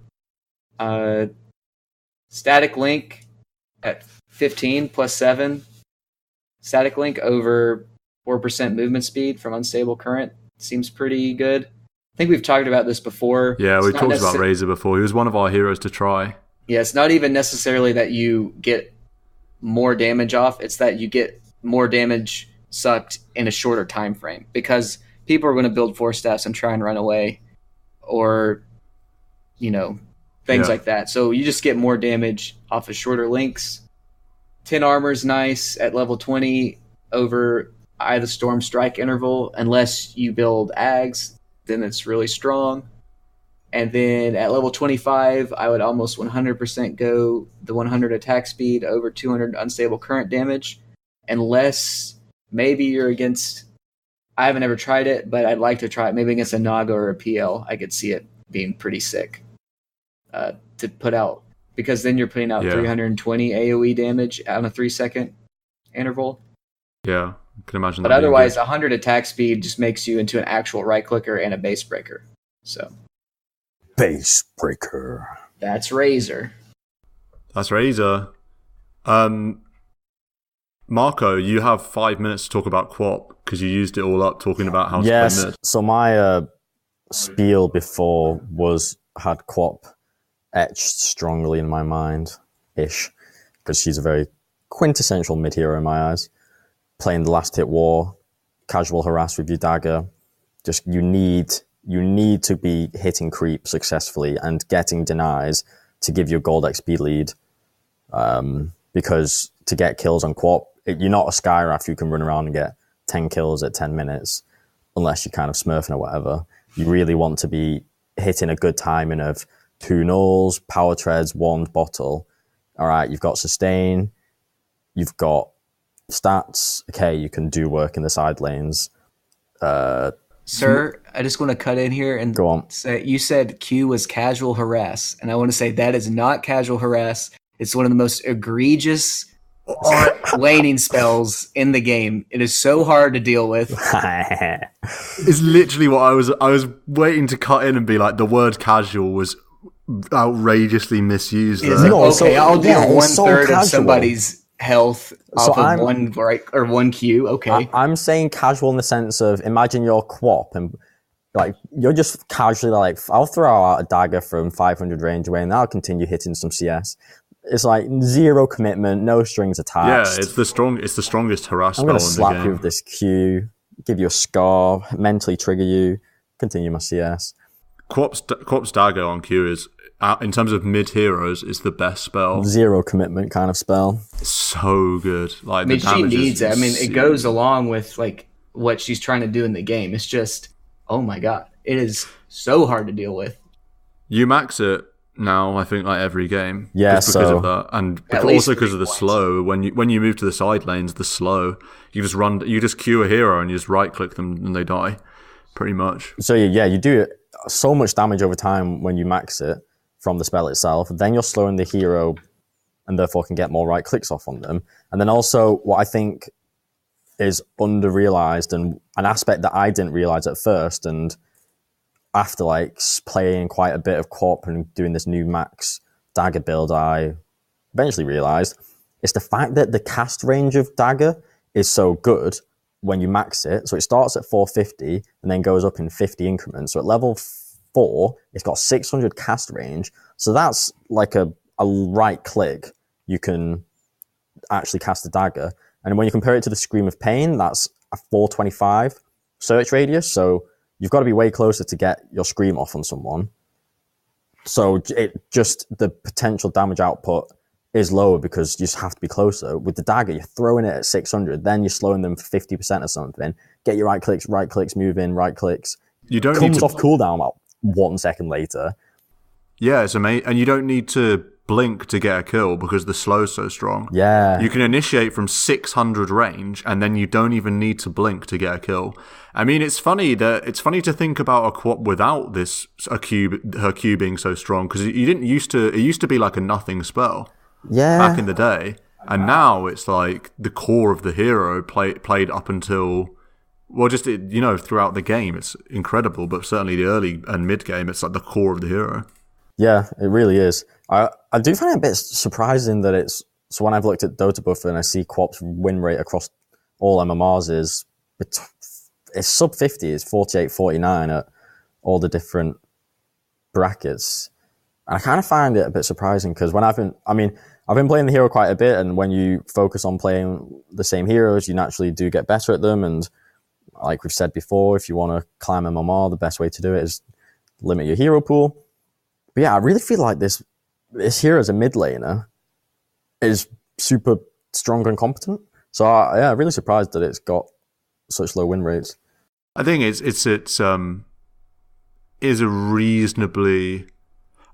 Static Link at 15 plus 7. Static Link over 4% movement speed from unstable current seems pretty good. I think we've talked about this before. Yeah, we've talked about Razor before. He was one of our heroes to try. Yeah, it's not even necessarily that you get more damage off. It's that you get more damage sucked in a shorter time frame, because people are going to build 4 staffs and try and run away, or, things like that. So you just get more damage off of shorter links. 10 armor is nice at level 20 over Eye of the Storm strike interval, unless you build Ags. Then it's really strong. And then at level 25, I would almost 100% go the 100 attack speed over 200 unstable current damage, unless maybe you're against, I haven't ever tried it, but I'd like to try it maybe against a Naga or a PL. I could see it being pretty sick to put out, because then you're putting out 320 AoE damage on a 3-second interval. Yeah. Can imagine. But otherwise, 100 attack speed just makes you into an actual right clicker and a base breaker. So, base breaker. That's Razor. Marco, you have 5 minutes to talk about Quap, because you used it all up talking about how to play mid. So my spiel before had Quap etched strongly in my mind, because she's a very quintessential mid hero in my eyes. Playing the last hit war, casual harass with your dagger. Just you need to be hitting creep successfully and getting denies to give your gold XP lead. Because to get kills on Quap, you're not a Skywrath who can run around and get 10 kills at 10 minutes, unless you're kind of smurfing or whatever. You really want to be hitting a good timing of 2 nulls, power treads, wand, bottle. All right, you've got sustain, you've got stats. Okay, you can do work in the side lanes. Sir, I just want to cut in here and go on. Say you said Q was casual harass, and I want to say that is not casual harass. It's one of the most egregious laning spells in the game. It is so hard to deal with. It's literally what I was waiting to cut in and be like, the word casual was outrageously misused. I'll deal 1/3 of somebody's health off of one Q. Okay, I'm saying casual in the sense of, imagine you're Quap and like you're just casually like, I'll throw out a dagger from 500 range away and I'll continue hitting some CS. It's like 0 commitment, no strings attached. Yeah, it's the strongest harass spell I'm in the game. going to slap you with this Q, give you a scar, mentally trigger you, continue my CS. Quap's dagger on Q is in terms of mid heroes, is the best spell. Zero commitment kind of spell. It's so good. Like, I mean, she needs it. I mean, it goes along with like what she's trying to do in the game. It's just, oh my god, it is so hard to deal with. You max it now, I think, like every game. Yeah, just because of that, and also because of the points. slow. When you move to the side lanes, the slow, you just queue a hero and you just right click them and they die, pretty much. So yeah, you do so much damage over time when you max it from the spell itself. Then you're slowing the hero, and therefore can get more right clicks off on them. And then also, what I think is under-realized and an aspect that I didn't realize at first, and after like playing quite a bit of co-op and doing this new max dagger build, I eventually realized it's the fact that the cast range of dagger is so good when you max it. So it starts at 450 and then goes up in 50 increments. So at level 4, it's got 600 cast range. So that's like a right click. You can actually cast a dagger. And when you compare it to the Scream of Pain, that's a 425 search radius. So you've got to be way closer to get your Scream off on someone. So the potential damage output is lower because you just have to be closer. With the dagger, you're throwing it at 600, then you're slowing them for 50% or something. Get your right clicks, move in, right clicks. You don't comes need to... off cooldown about 1 second later. Yeah, it's amazing. And you don't need to blink to get a kill because the slow's so strong. Yeah. You can initiate from 600 range and then you don't even need to blink to get a kill. I mean, it's funny to think about a co-op without her Q being so strong, because it used to be like a nothing spell. Yeah. Back in the day. And now it's like the core of the hero played up until, well, just, throughout the game. It's incredible, but certainly the early and mid game, it's like the core of the hero. Yeah, it really is. I do find it a bit surprising that so when I've looked at Dota Buffer and I see co-op's win rate across all MMRs is, it's sub 50, it's 48, 49 at all the different brackets. And I kind of find it a bit surprising because I've been playing the hero quite a bit, and when you focus on playing the same heroes, you naturally do get better at them. And like we've said before, if you want to climb MMR, the best way to do it is limit your hero pool. But yeah, I really feel like this hero as a mid laner is super strong and competent. So I'm really surprised that it's got such low win rates. I think it's a reasonably...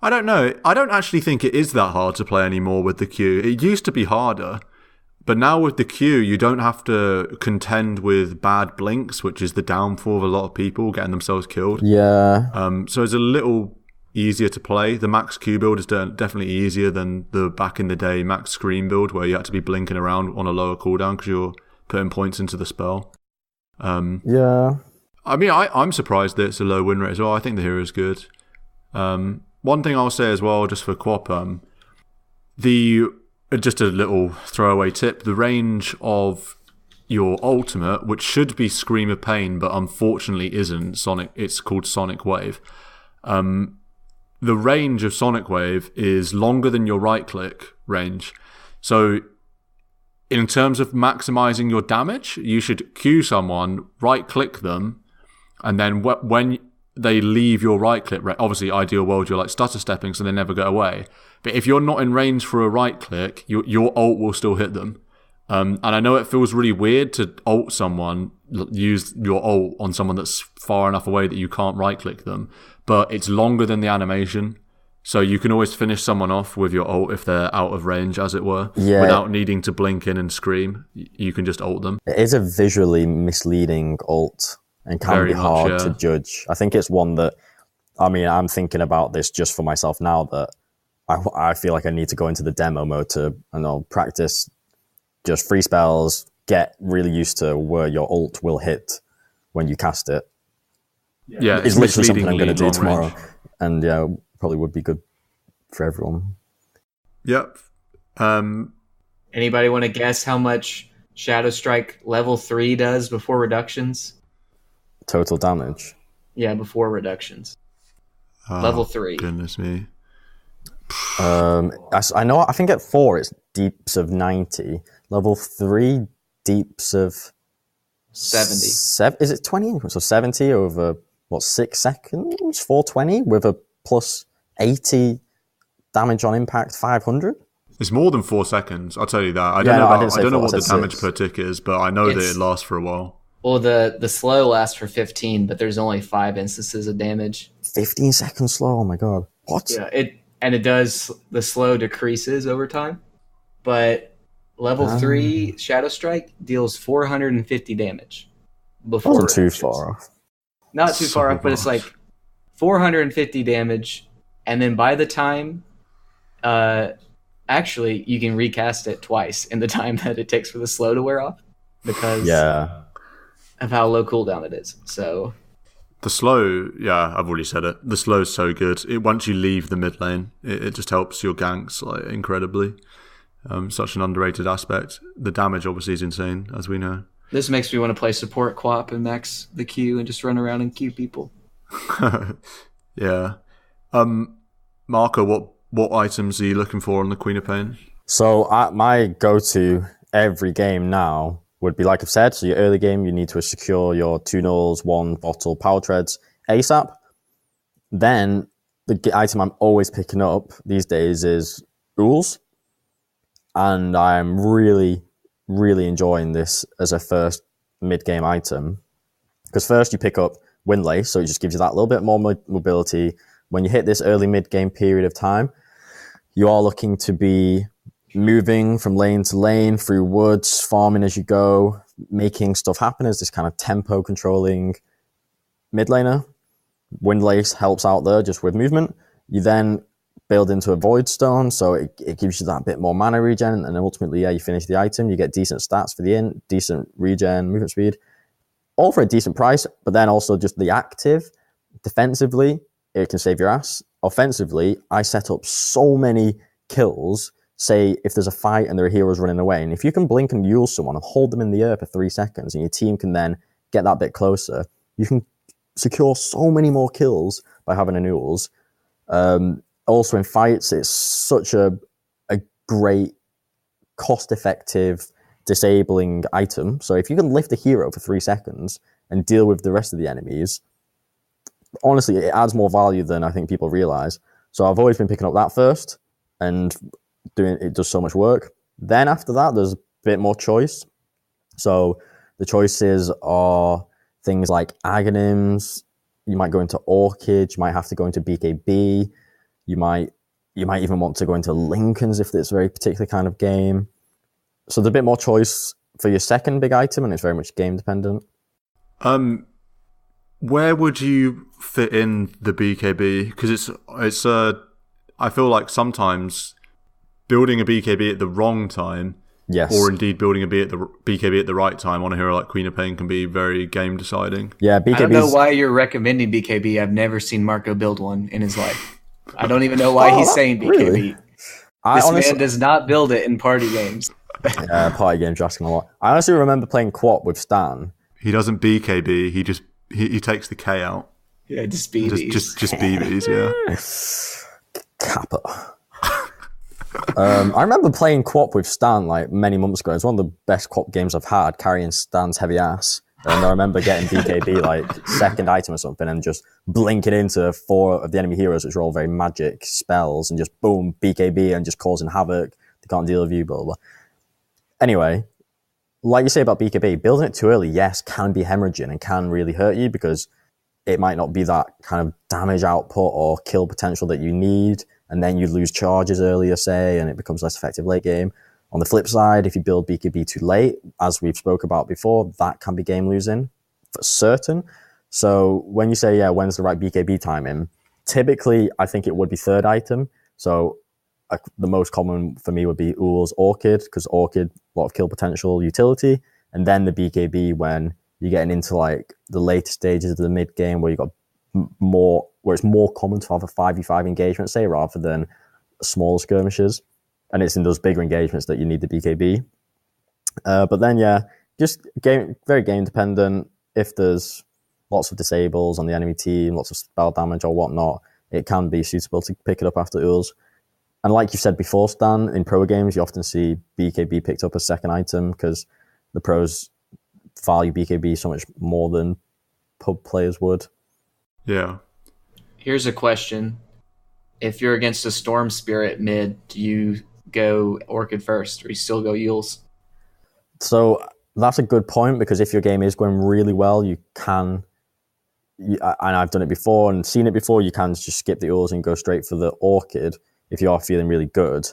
I don't know. I don't actually think it is that hard to play anymore with the Q. It used to be harder, but now with the Q, you don't have to contend with bad blinks, which is the downfall of a lot of people getting themselves killed. Yeah. So it's a little easier to play. The max Q build is definitely easier than the back in the day max Scream build, where you had to be blinking around on a lower cooldown because you're putting points into the spell. Yeah. I mean, I'm surprised that it's a low win rate as well. I think the hero is good. One thing I'll say as well, just for co-op, just a little throwaway tip, the range of your ultimate, which should be Scream of Pain, but unfortunately isn't, it's called Sonic Wave. The range of Sonic Wave is longer than your right-click range. So in terms of maximizing your damage, you should Q someone, right-click them, and then when they leave your right-click, obviously ideal world, you're like stutter stepping so they never go away. But if you're not in range for a right-click, your ult will still hit them. And I know it feels really weird to ult someone, use your ult on someone that's far enough away that you can't right-click them, but it's longer than the animation. So you can always finish someone off with your ult if they're out of range, as it were, without needing to blink in and scream. You can just ult them. It is a visually misleading ult and can be hard to judge. I think it's one that, I'm thinking about this just for myself now, that I feel like I need to go into the demo mode to practice just free spells, get really used to where your ult will hit when you cast it. Yeah, it's literally something I'm going to do tomorrow. Range. And yeah, probably would be good for everyone. Yep. Anybody want to guess how much Shadow Strike level 3 does before reductions? Total damage? Yeah, before reductions. Level 3. Goodness me. I think at 4 it's deeps of 90. Level 3, deeps of 70. Is it 20? So 70 over, 6 seconds? 420 with a plus 80 damage on impact 500. It's more than 4 seconds. I'll tell you that. I don't know what the damage per tick is, but I know that it lasts for a while. Well, the slow lasts for 15, but there's only 5 instances of damage. 15 seconds slow. Oh my god! What? Yeah, it does. The slow decreases over time, but level 3 Shadow Strike deals 450 damage. Before wasn't too far off. Not too far off, but it's like 450 damage, and then by the time, actually, you can recast it twice in the time that it takes for the slow to wear off, because of how low cooldown it is. So the slow, I've already said it. The slow is so good. Once you leave the mid lane, it just helps your ganks like incredibly. Such an underrated aspect. The damage obviously is insane, as we know. This makes me want to play support QoP and max the Q and just run around and Q people. Yeah. Marco, what items are you looking for on the Queen of Pain? So my go-to every game now would be, like I've said, so your early game, you need to secure your 2 nulls, 1 bottle, power treads, ASAP. Then the item I'm always picking up these days is LULs. And I'm really, really enjoying this as a first mid-game item. Because first you pick up Windlace, so it just gives you that little bit more mobility. When you hit this early mid-game period of time, you are looking to be moving from lane to lane through woods, farming as you go, making stuff happen as this kind of tempo controlling mid laner. Windlace helps out there just with movement. You then build into a Void Stone, so it gives you that bit more mana regen, and ultimately, you finish the item. You get decent stats for the int, decent regen, movement speed, all for a decent price, but then also just the active. Defensively, it can save your ass. Offensively, I set up so many kills, say if there's a fight and there are heroes running away, and if you can blink and Yule someone and hold them in the air for 3 seconds, and your team can then get that bit closer, you can secure so many more kills by having a Yules. Also in fights, it's such a great, cost-effective, disabling item. So if you can lift a hero for 3 seconds and deal with the rest of the enemies, honestly, it adds more value than I think people realize. So I've always been picking up that first, and it does so much work. Then after that, there's a bit more choice. So the choices are things like Aghanims. You might go into Orchid. You might have to go into BKB. You might even want to go into Lincolns if it's a very particular kind of game. So there's a bit more choice for your second big item, and it's very much game dependent. Where would you fit in the BKB? Because it's I feel like sometimes building a BKB at the wrong time, or indeed building a BKB at the right time on a hero like Queen of Pain can be very game deciding. Yeah, BKB. I don't know why you're recommending BKB. I've never seen Marco build one in his life. I don't even know why he's saying BKB. Really? This man does not build it in party games. Party games, you're asking a lot. I honestly remember playing QoP with Stan. He doesn't BKB. He takes the K out. Yeah, just BBs. Just BBs. Yeah. Kappa. I remember playing QoP with Stan like many months ago. It's one of the best QoP games I've had, carrying Stan's heavy ass. And I remember getting BKB like second item or something and just blinking into 4 of the enemy heroes, which were all very magic spells, and just boom, BKB and just causing havoc. They can't deal with you, blah, blah, blah. Anyway, like you say about BKB, building it too early, yes, can be hemorrhaging and can really hurt you because it might not be that kind of damage output or kill potential that you need, and then you lose charges earlier, say, and it becomes less effective late game. On the flip side, if you build BKB too late, as we've spoke about before, that can be game losing for certain. So when you say, when's the right BKB timing? Typically, I think it would be third item. So the most common for me would be Ul's Orchid, because Orchid, a lot of kill potential, utility, and then the BKB when you're getting into like the later stages of the mid game where you got more, where it's more common to have a 5v5 engagement, say, rather than smaller skirmishes. And it's in those bigger engagements that you need the BKB. But then, just very game dependent. If there's lots of disables on the enemy team, lots of spell damage or whatnot, it can be suitable to pick it up after Ul's. And like you said before, Stan, in pro games, you often see BKB picked up as second item because the pros value BKB so much more than pub players would. Yeah. Here's a question. if you're against a Storm Spirit mid, do you go Orchid first, or you still go Yules? So that's a good point, because if your game is going really well, you can, and I've done it before and seen it before, you can just skip the Yules and go straight for the Orchid if you are feeling really good.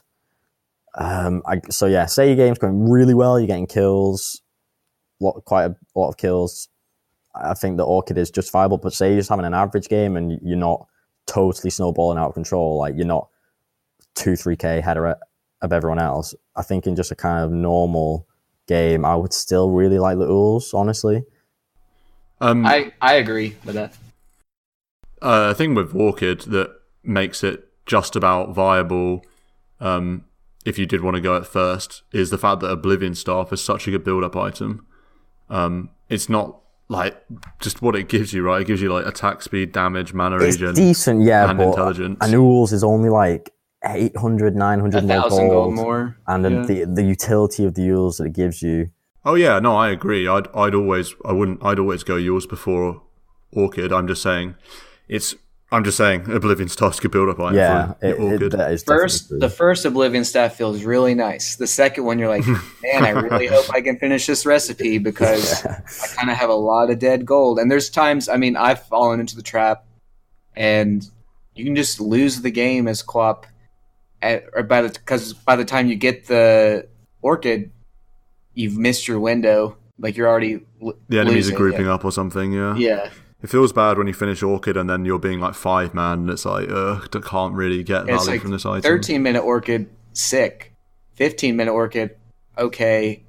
So yeah, say your game's going really well, you're getting kills, quite a lot of kills. I think the Orchid is justifiable, but say you're just having an average game and you're not totally snowballing out of control, like you're not 2-3k ahead of everyone else. I think in just a kind of normal game, I would still really like the Yules, honestly. I agree with that. A thing with Orchid that makes it just about viable, if you did want to go at first, is the fact that Oblivion Staff is such a good build-up item. It's not like just what it gives you, right? It gives you like attack speed, damage, mana regen. It's decent, yeah, and but intelligence. And Yules is only like 800, 900 more gold more. And then the utility of the Yules that it gives you. Oh yeah, no, I agree. I'd always go Yules before Orchid. I'm just saying Oblivion Staff's good build up item. Yeah, Orchid. That is the first Oblivion Staff feels really nice. The second one, you're like, man, I really hope I can finish this recipe, because I kind of have a lot of dead gold. And there's times, I mean, I've fallen into the trap, and you can just lose the game as Quap, because by the time you get the Orchid, you've missed your window. Like you're already the enemies are grouping up or something. Yeah. It feels bad when you finish Orchid and then you're being like 5-man, and it's like, can't really get value like from this item. 13-minute Orchid, sick. 15-minute Orchid, okay.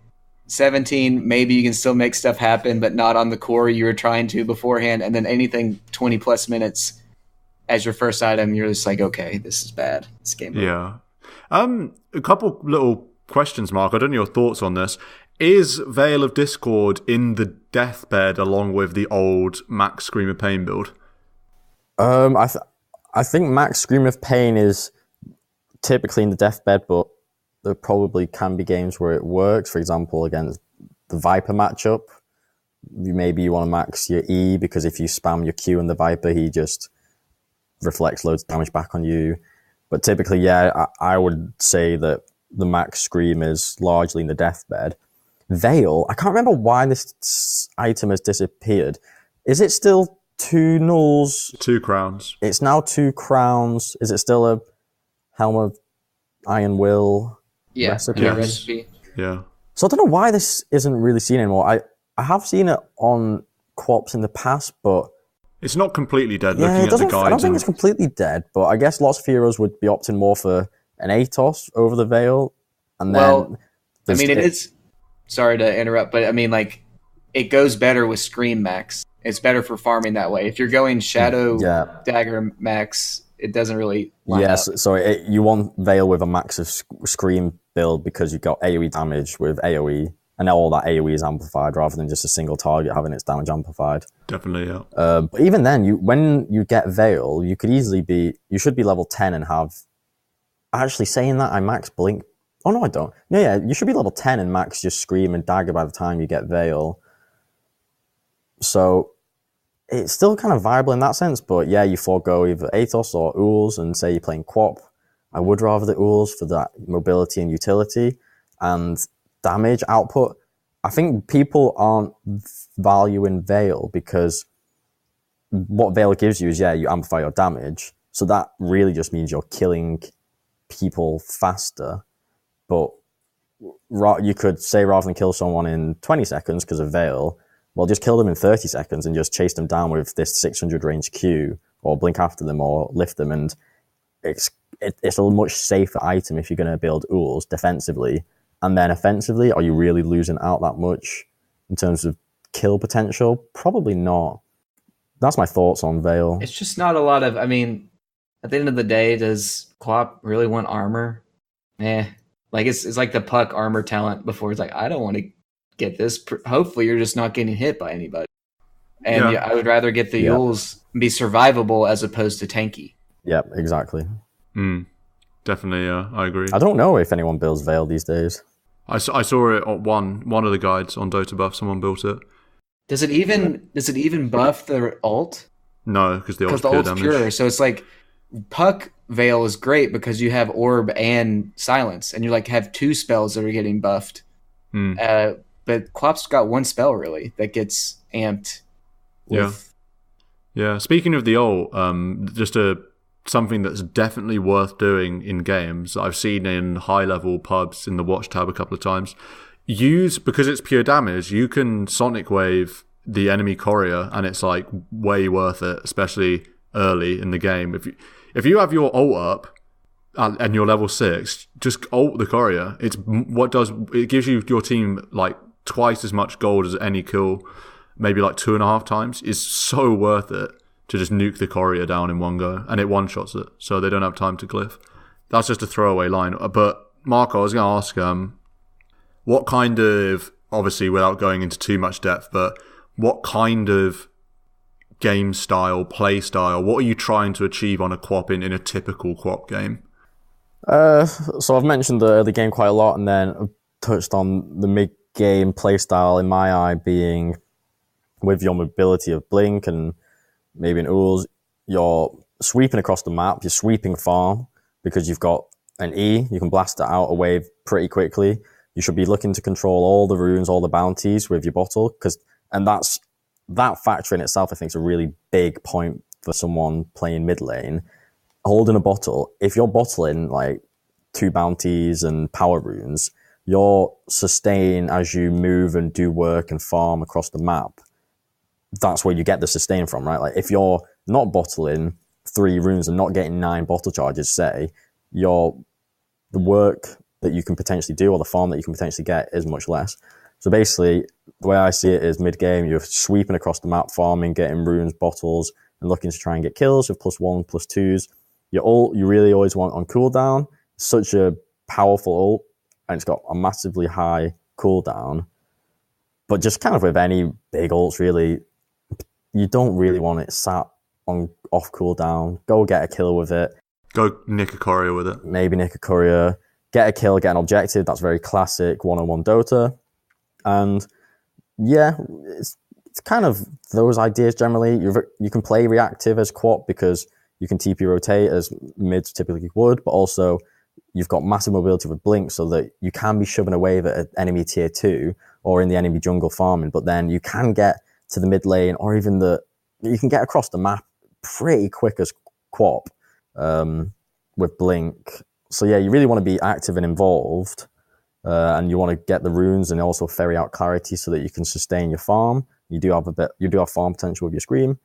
17, maybe you can still make stuff happen, but not on the core you were trying to beforehand. And then anything 20 plus minutes as your first item, you're just like, okay, this is bad. This game. Yeah. A couple little questions, Mark. I don't know your thoughts on this. Is Veil of Discord in the deathbed along with the old Max Scream of Pain build? I think Max Scream of Pain is typically in the deathbed, but there probably can be games where it works. For example, against the Viper matchup, maybe you want to max your E, because if you spam your Q and the Viper, he just reflects loads of damage back on you. But typically, yeah, I would say that the Max Scream is largely in the deathbed. Veil, I can't remember why this item has disappeared. Is it still 2 nulls? 2 crowns. It's now 2 crowns. Is it still a Helm of Iron Will recipe? Yeah, recipe. Yeah. So I don't know why this isn't really seen anymore. I have seen it on Quops in the past, but it's not completely dead. Looking at the guides, I don't think it's completely dead, but I guess lots of heroes would be opting more for an Atos over the Veil. And then I mean, it is. Sorry to interrupt, but I mean, like, it goes better with Scream Max. It's better for farming that way. If you're going Shadow Dagger Max, it doesn't really line up. So you want Veil with a max of Scream build because you've got AoE damage with AoE, and all that AoE is amplified rather than just a single target having its damage amplified. Definitely, yeah. But even then, when you get Veil, you should be level 10 and have... Actually, saying that, I max Blink... Oh, no, I don't. Yeah, you should be level 10 and max just Scream and Dagger by the time you get Veil. So it's still kind of viable in that sense, but yeah, you forego either Atos or Yules, and say you're playing Quap. I would rather the Yules for that mobility and utility and damage output. I think people aren't valuing Veil because what Veil gives you is, you amplify your damage. So that really just means you're killing people faster. But you could say, rather than kill someone in 20 seconds because of Veil, well, just kill them in 30 seconds and just chase them down with this 600 range Q, or blink after them or lift them. And it's a much safer item if you're going to build Yules defensively. And then offensively, are you really losing out that much in terms of kill potential? Probably not. That's my thoughts on Veil. It's just not a lot of... I mean, at the end of the day, does Quap really want armor? Like, it's like the Puck armor talent before. It's like, I don't want to get this. Hopefully, you're just not getting hit by anybody. And I would rather get the Yules be survivable as opposed to tanky. Yep, exactly. Definitely, I agree. I don't know if anyone builds Veil these days. I saw it on one of the guides on Dota Buff. Someone built it. Does it even buff the ult? No, because the ult's pure. So it's like Puck Veil is great because you have Orb and Silence, and you like have 2 spells that are getting buffed. But Quap's got 1 spell really that gets amped. Yeah. Speaking of the ult, just something that's definitely worth doing in games. I've seen in high level pubs in the watch tab a couple of times. Because it's pure damage, you can Sonic Wave the enemy courier, and it's like way worth it, especially early in the game. If you have your ult up and you're level 6, just ult the courier. It gives your team like twice as much gold as any kill, maybe like 2.5 times. It's so worth it to just nuke the courier down in one go, and it one-shots it, so they don't have time to glyph. That's just a throwaway line. But Marco, I was going to ask, what kind of, obviously without going into too much depth, but what kind of game style, play style, what are you trying to achieve on a Quap in a typical Quap game? So I've mentioned the early game quite a lot, and then I've touched on the mid-game play style in my eye being with your mobility of Blink and maybe in ULs, you're sweeping across the map, you're sweeping farm because you've got an E, you can blast it out a wave pretty quickly. You should be looking to control all the runes, all the bounties with your bottle, and that factor in itself, I think, is a really big point for someone playing mid lane. Holding a bottle, if you're bottling like 2 bounties and power runes, your sustain as you move and do work and farm across the map, that's where you get the sustain from, right? Like if you're not bottling 3 runes and not getting 9 bottle charges, say, the work that you can potentially do or the farm that you can potentially get is much less. So basically, the way I see it is mid-game, you're sweeping across the map, farming, getting runes, bottles, and looking to try and get kills with +1, +2s. Your ult, you really always want on cooldown. Such a powerful ult, and it's got a massively high cooldown. But just kind of with any big ults, really, you don't really want it sat on off cooldown. Go get a kill with it. Go nick a courier with it. Maybe nick a courier. Get a kill, get an objective. That's very classic 101 DotA. And yeah, it's kind of those ideas generally. You can play reactive as Quap because you can TP rotate as mids typically would, but also you've got massive mobility with Blink so that you can be shoving a wave at an enemy tier 2 or in the enemy jungle farming, but then you can get to the mid lane or even you can get across the map pretty quick as Quap with Blink. So yeah, you really want to be active and involved, and you want to get the runes and also ferry out clarity so that you can sustain your farm. You do have farm potential with your Scream.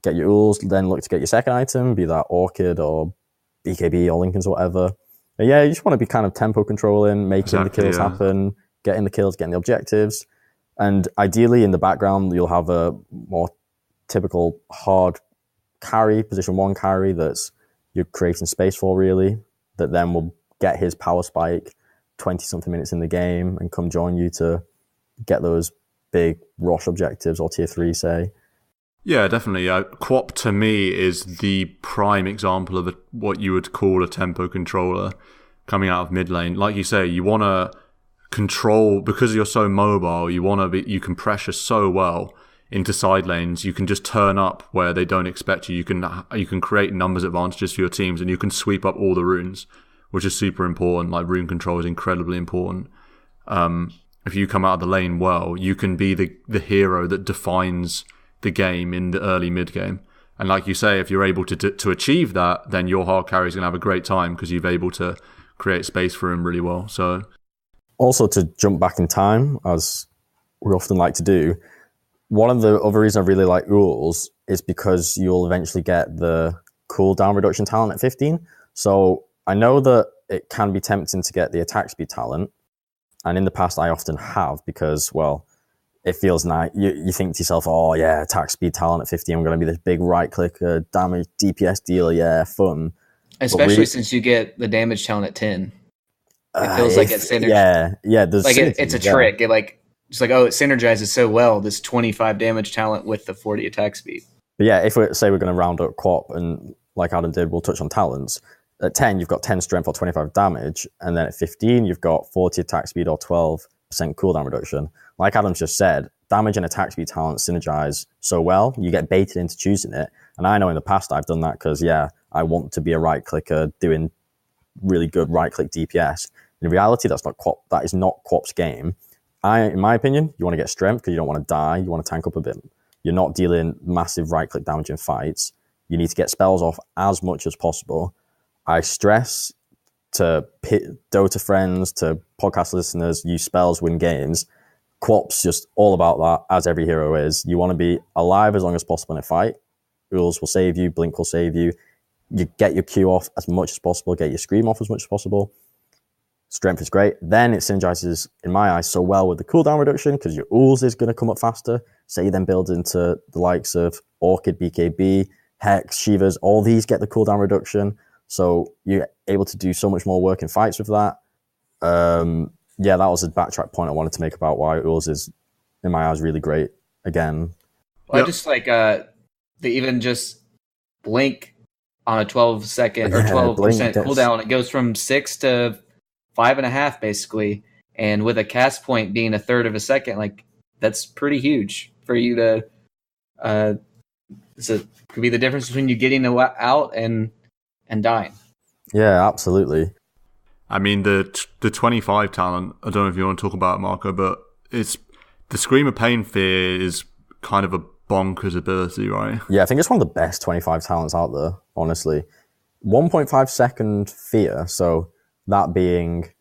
Get your ULs, then look to get your second item, be that Orchid or BKB or Lincolns or whatever. But yeah, you just want to be kind of tempo controlling, making the kills happen, getting the kills, getting the objectives. And ideally in the background, you'll have a more typical hard carry, position 1 carry that's you're creating space for really, that then will get his power spike 20-something minutes in the game and come join you to get those big Rosh objectives or tier 3, say. Yeah, definitely. Quap to me is the prime example of what you would call a tempo controller coming out of mid lane. Like you say, you want to control, because you're so mobile, you can pressure so well into side lanes. You can just turn up where they don't expect you. You can create numbers advantages for your teams, and you can sweep up all the runes, which is super important. Like rune control is incredibly important. If you come out of the lane well, you can be the hero that defines the game in the early mid game. And like you say, if you're able to achieve that, then your hard carry is going to have a great time because you've able to create space for him really well. So also to jump back in time, as we often like to do, one of the other reasons I really like ULs is because you'll eventually get the cooldown reduction talent at 15. So I know that it can be tempting to get the attack speed talent, and in the past I often have because, well, it feels nice. You think to yourself, oh yeah, attack speed talent at 50, I'm going to be this big right clicker, damage, DPS dealer, yeah, fun. Especially since you get the damage talent at 10. It feels like it's synergy. Yeah. There's like it's a trick. It it synergizes so well, this 25 damage talent with the 40 attack speed. But yeah, if we're going to round up Quap, and like Adam did, we'll touch on talents. At 10, you've got 10 strength or 25 damage, and then at 15, you've got 40 attack speed or 12% cooldown reduction. Like Adam's just said, damage and attack speed talent synergize so well, you get baited into choosing it. And I know in the past I've done that because, yeah, I want to be a right clicker doing really good right click DPS. In reality, that is not Quap's game. In my opinion, you want to get strength because you don't want to die. You want to tank up a bit. You're not dealing massive right click damage in fights. You need to get spells off as much as possible. I stress to Dota friends, to podcast listeners, use spells, win games. Quap's just all about that, as every hero is. You want to be alive as long as possible in a fight. Rules will save you, Blink will save you. You get your Q off as much as possible, get your Scream off as much as possible. Strength is great. Then it synergizes, in my eyes, so well with the cooldown reduction because your Ulls is going to come up faster. Say you then build into the likes of Orchid, BKB, Hex, Shivas, all these get the cooldown reduction. So you're able to do so much more work in fights with that. Yeah, that was a backtrack point I wanted to make about why Ulls is, in my eyes, really great. Again. Well, I just like the even just Blink on a 12-second or 12% cooldown. It goes from 6 to 5.5 basically, and with a cast point being a third of a second, like that's pretty huge for you to. So it could be the difference between you getting out and dying. Yeah, absolutely. I mean, the 25 talent, I don't know if you want to talk about it, Marco, but it's the Scream of Pain Fear is kind of a bonkers ability, right? Yeah, I think it's one of the best 25 talents out there, honestly. 1.5 second fear, so that being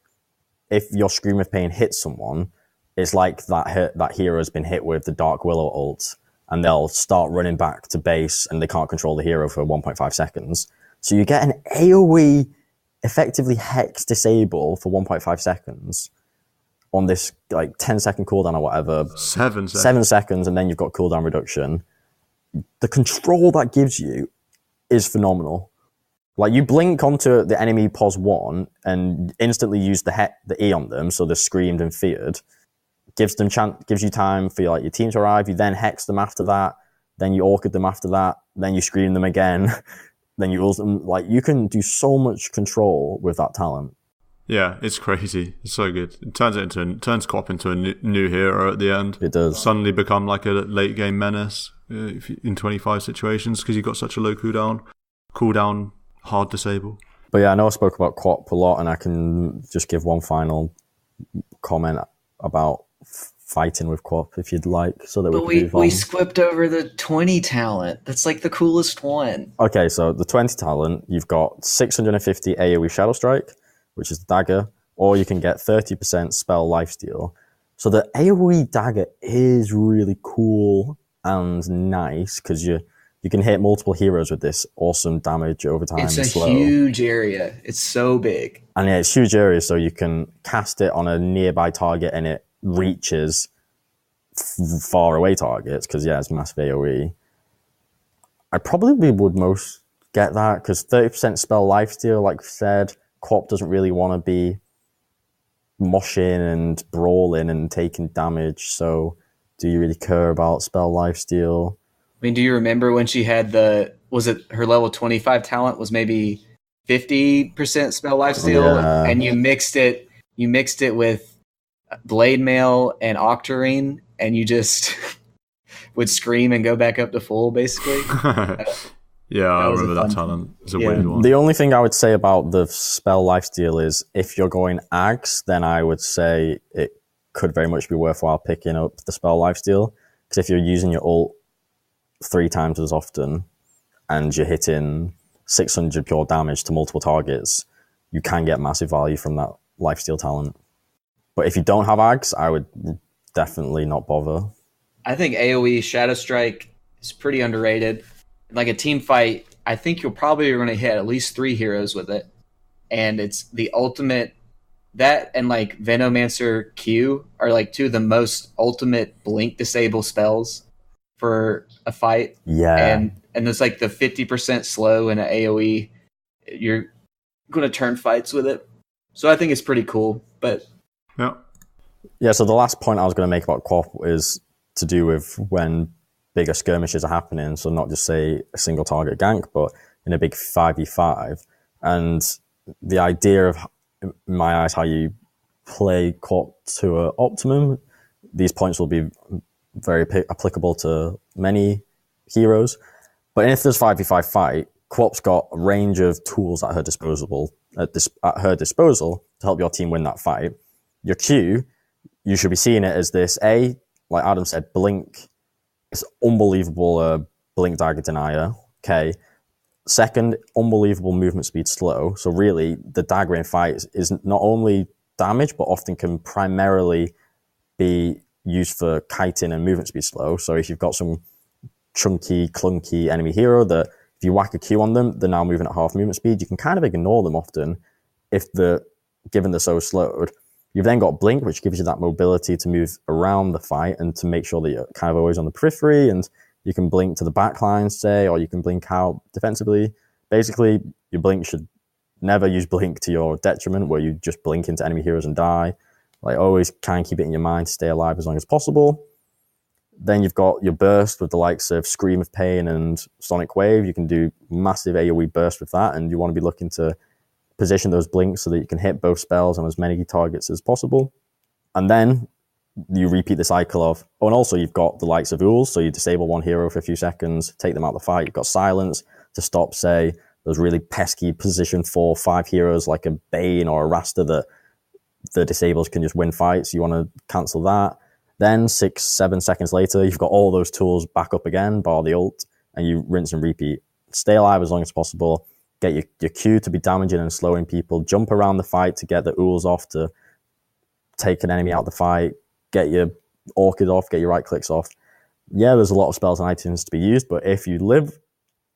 if your Scream of Pain hits someone, it's like that hero has been hit with the Dark Willow ult, and they'll start running back to base and they can't control the hero for 1.5 seconds. So you get an AoE effectively Hex disable for 1.5 seconds on this like 10-second cooldown or whatever. 7 seconds. 7 seconds, and then you've got cooldown reduction. The control that gives you is phenomenal. Like, you blink onto the enemy pos 1 and instantly use the E on them, so they're screamed and feared. Gives you time for your team to arrive. You then Hex them after that. Then you Orchid them after that. Then you Scream them again. Then you ult them. Like, you can do so much control with that talent. Yeah, it's crazy. It's so good. It turns Quap into a new hero at the end. It does. Suddenly become like a late game menace in 25 situations because you've got such a low cooldown, hard disable. But yeah, I know I spoke about Quap a lot, and I can just give one final comment about fighting with Quap if you'd like, so that we skipped over the 20 talent. That's like the coolest one. Okay, so the 20 talent, you've got 650 AoE Shadow Strike, which is the dagger, or you can get 30% spell lifesteal. So the AoE dagger is really cool and nice because you can hit multiple heroes with this awesome damage over time. It's a huge area. It's so big. And yeah, it's huge area, so you can cast it on a nearby target and it reaches far away targets because, yeah, it's massive AoE. I probably would most get that because 30% spell lifesteal, like I said, Quap doesn't really want to be moshing and brawling and taking damage, so do you really care about spell lifesteal? I mean, do you remember when she had was it her level 25 talent was maybe 50% spell lifesteal, and you mixed it with Blade Mail and Octarine, and you just would scream and go back up to full, basically. Yeah, I remember that talent. It's a weird one. The only thing I would say about the spell lifesteal is if you're going Ags, then I would say it could very much be worthwhile picking up the spell lifesteal, because if you're using your ult 3 times as often and you're hitting 600 pure damage to multiple targets, you can get massive value from that lifesteal talent. But if you don't have Ags, I would definitely not bother. I think AoE Shadow Strike is pretty underrated. Like a team fight, I think you're probably going to hit at least 3 heroes with it. And it's the ultimate. That and like Venomancer Q are like 2 of the most ultimate blink disable spells for a fight. Yeah. And it's like the 50% slow in an AoE. You're going to turn fights with it. So I think it's pretty cool. But yeah, so the last point I was going to make about Quap is to do with when bigger skirmishes are happening. So not just say a single target gank, but in a big 5v5. And the idea of, in my eyes, how you play Quap to an optimum, these points will be very applicable to many heroes. But if there's 5v5 fight, Quop's got a range of tools at her disposal to help your team win that fight. Your Q, you should be seeing it as this like Adam said, blink. It's unbelievable blink dagger denier. Okay. Second, unbelievable movement speed slow. So really, the dagger in fights is not only damage, but often can primarily be used for kiting and movement speed slow. So if you've got some chunky, clunky enemy hero that if you whack a Q on them, they're now moving at half movement speed. You can kind of ignore them often given they're so slowed. You've then got Blink, which gives you that mobility to move around the fight and to make sure that you're kind of always on the periphery, and you can blink to the backline, say, or you can blink out defensively. Basically, your Blink should never use Blink to your detriment, where you just blink into enemy heroes and die. Like, always try and keep it in your mind to stay alive as long as possible. Then you've got your burst with the likes of Scream of Pain and Sonic Wave. You can do massive AoE burst with that, and you want to be looking to position those blinks so that you can hit both spells on as many targets as possible. And then you repeat the cycle of, and also you've got the likes of ULs, so you disable one hero for a few seconds, take them out of the fight. You've got Silence to stop, say, those really pesky position 4-5 heroes like a Bane or a Rasta that the disables can just win fights. You want to cancel that. Then 6-7 seconds later, you've got all those tools back up again, bar the ult, and you rinse and repeat. Stay alive as long as possible. Get your Q to be damaging and slowing people. Jump around the fight to get the ULs off to take an enemy out of the fight. Get your Orchid off, get your right clicks off. Yeah, there's a lot of spells and items to be used, but if you live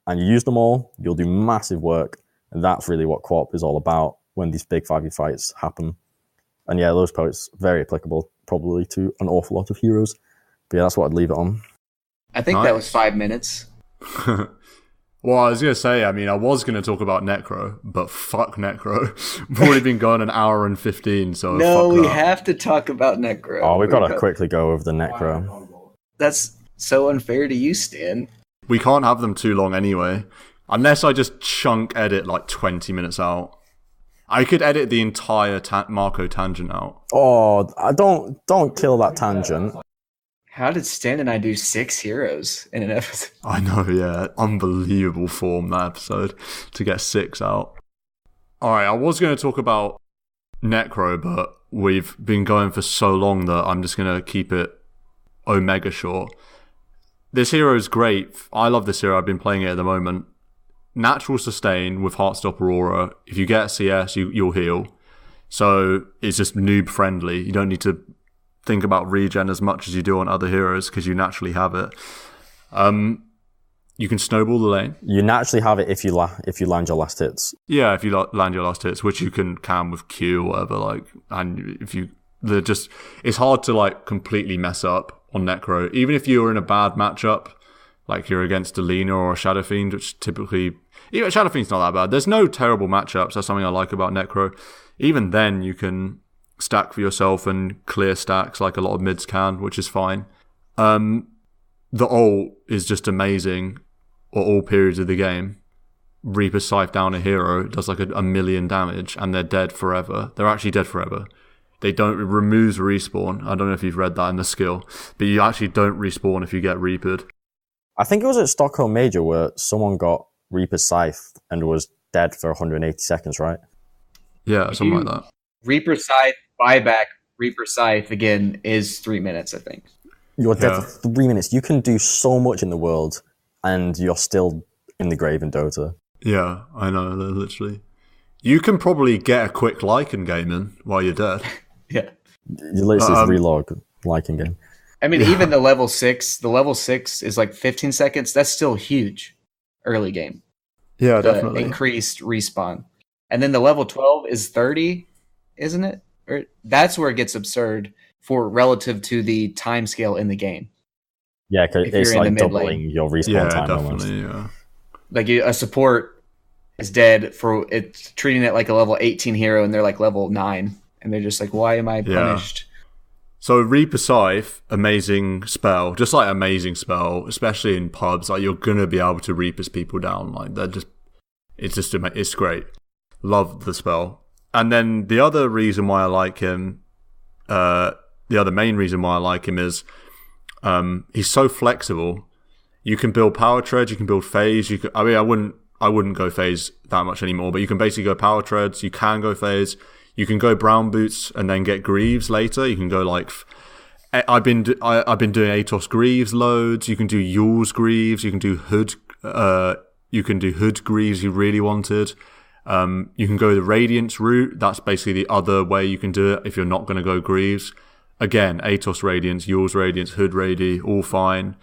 and you use them all, you'll do massive work. And that's really what Quop is all about when these big 5v fights happen. And yeah, those posts very applicable probably to an awful lot of heroes. But yeah, that's what I'd leave it on. I think that was 5 minutes. Well, I was going to say, I was going to talk about Necro, but fuck Necro. We've already been going an hour and 15, so no, fuck we that. have to talk about Necro. Oh, we've got to quickly go over the Necro. That's so unfair to you, Stan. We can't have them too long anyway. Unless I just chunk edit like 20 minutes out. I could edit the entire Marco tangent out. Oh, don't kill that tangent. How did Stan and I do 6 heroes in an episode? I know, yeah. Unbelievable form, that episode, to get 6 out. Alright, I was going to talk about Necro, but we've been going for so long that I'm just going to keep it omega short. This hero is great. I love this hero. I've been playing it at the moment. Natural sustain with Heartstopper Aura. If you get CS, you'll heal. So it's just noob friendly. You don't need to think about regen as much as you do on other heroes because you naturally have it. You can snowball the lane. You naturally have it if you land your last hits. Yeah, if you land your last hits, which you can with Q or whatever. And if it's hard to completely mess up on Necro. Even if you're in a bad matchup, like you're against a Lina or a Shadow Fiend, which typically even Shadow Fiend's not that bad. There's no terrible matchups. That's something I like about Necro. Even then, you can stack for yourself and clear stacks like a lot of mids can, which is fine. The ult is just amazing at all periods of the game. Reaper scythe down a hero, does like a million damage, and they're dead forever. They're actually dead forever. It removes respawn. I don't know if you've read that in the skill, but you actually don't respawn if you get reapered. I think it was at Stockholm Major where someone got Reaper scythe and was dead for 180 seconds, right? Yeah, something like that. Reaper scythe, buyback, Reaper scythe again is 3 minutes, I think. You're dead for 3 minutes. You can do so much in the world, and you're still in the grave in Dota. Yeah, I know, literally. You can probably get a quick Lycan game in while you're dead. Yeah. You literally relog Lycan game. I mean, even the level 6 is like 15 seconds. That's still huge early game. Yeah, definitely. Increased respawn. And then the level 12 is 30, isn't it? Or that's where it gets absurd for relative to the time scale in the game. Yeah, because it's like doubling your respawn time almost. Yeah. Like a support is dead for it's treating it like a level 18 hero, and they're like level 9, and they're just like, why am I punished? So Reaper Scythe, amazing spell, just like amazing spell, especially in pubs. Like you're gonna be able to Reapers people down. Like it's great. Love the spell. And then the other reason why I like him, the other main reason why I like him is he's so flexible. You can build Power Tread, you can build Phase. I I wouldn't go phase that much anymore, but you can basically go power treads. You can go phase. You can go brown boots and then get greaves later. You can go like I've been doing Atos greaves loads. You can do Yule's greaves. You can do hood. You can do hood greaves. You really wanted. You can go the Radiance route. That's basically the other way you can do it if you're not going to go greaves. Again, Atos Radiance, Yule's Radiance, Hood Radi, all fine.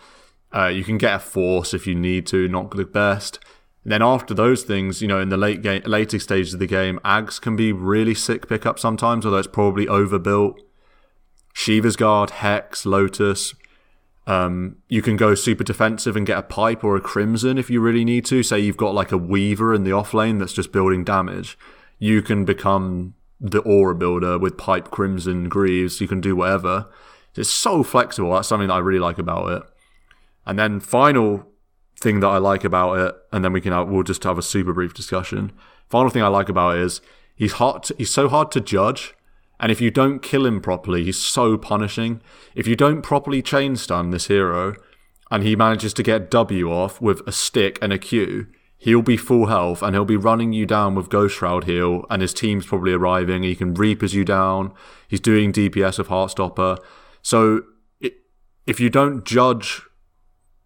You can get a Force if you need to, not the best. And then after those things, in the later stages of the game, Ags can be really sick pickup sometimes, although it's probably overbuilt. Shiva's Guard, Hex, Lotus. You can go super defensive and get a Pipe or a Crimson if you really need to. Say you've got like a Weaver in the offlane that's just building damage. You can become the Aura builder with Pipe, Crimson, Greaves. You can do whatever. It's so flexible. That's something that I really like about it. And then final thing that I like about it, and then we'll just have a super brief discussion. Final thing I like about it is he's so hard to judge. And if you don't kill him properly, he's so punishing. If you don't properly chain stun this hero, and he manages to get W off with a stick and a Q, he'll be full health, and he'll be running you down with Ghost Shroud heal, and his team's probably arriving, he can Reapers you down, he's doing DPS with Heartstopper. So, if you don't judge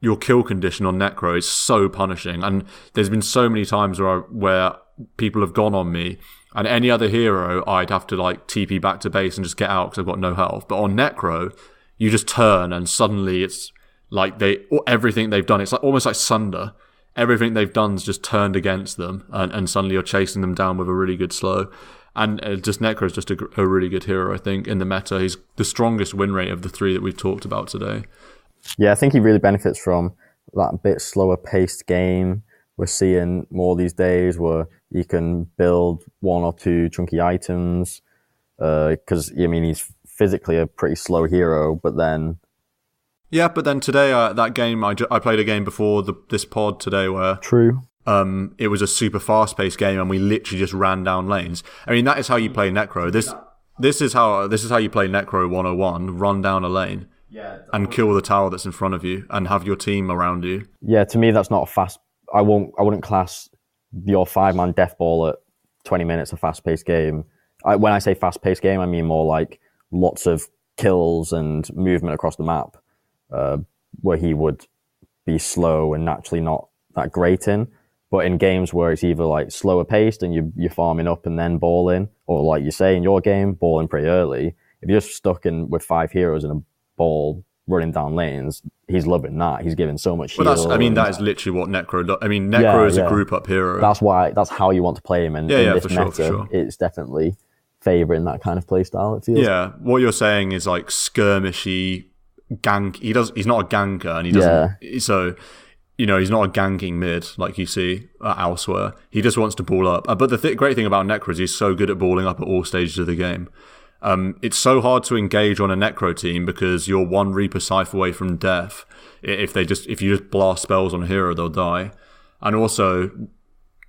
your kill condition on Necro, it's so punishing. And there's been so many times where people have gone on me, and any other hero, I'd have to like TP back to base and just get out because I've got no health. But on Necro, you just turn and suddenly it's like everything they've done, it's like almost like Sunder. Everything they've done's just turned against them, and suddenly you're chasing them down with a really good slow. And just Necro's just a really good hero, I think, in the meta. He's the strongest win rate of the three that we've talked about today. Yeah, I think he really benefits from that bit slower paced game. We're seeing more these days where you can build one or two chunky items because, he's physically a pretty slow hero, but then... Yeah, but then today, that game, I played a game before this pod today where... True. It was a super fast-paced game and we literally just ran down lanes. I mean, that is how you play Necro. This is how you play Necro 101, run down a lane. Yeah, and kill the tower that's in front of you and have your team around you. Yeah, to me that's not a fast... I wouldn't class your 5-man death ball at 20 minutes a fast-paced game. When I say fast-paced game, I mean more like lots of kills and movement across the map, where he would be slow and naturally not that great in. But in games where it's either like slower paced and you're farming up and then balling, or like you say in your game, balling pretty early, if you're just stuck in with 5 heroes and a ball running down lanes, he's loving that. He's giving so much heal. That is literally what Necro does. I mean, Necro is a group up hero. That's how you want to play him. And in this meta, sure. It's definitely favouring that kind of play style, it feels. Yeah, what you're saying is like skirmishy, gank. He's not a ganker, and he doesn't... Yeah. So... he's not a ganking mid like you see elsewhere. He just wants to ball up. But the great thing about Necro is he's so good at balling up at all stages of the game. It's so hard to engage on a Necro team because you're one Reaper Scythe away from death. If you just blast spells on a hero, they'll die. And also,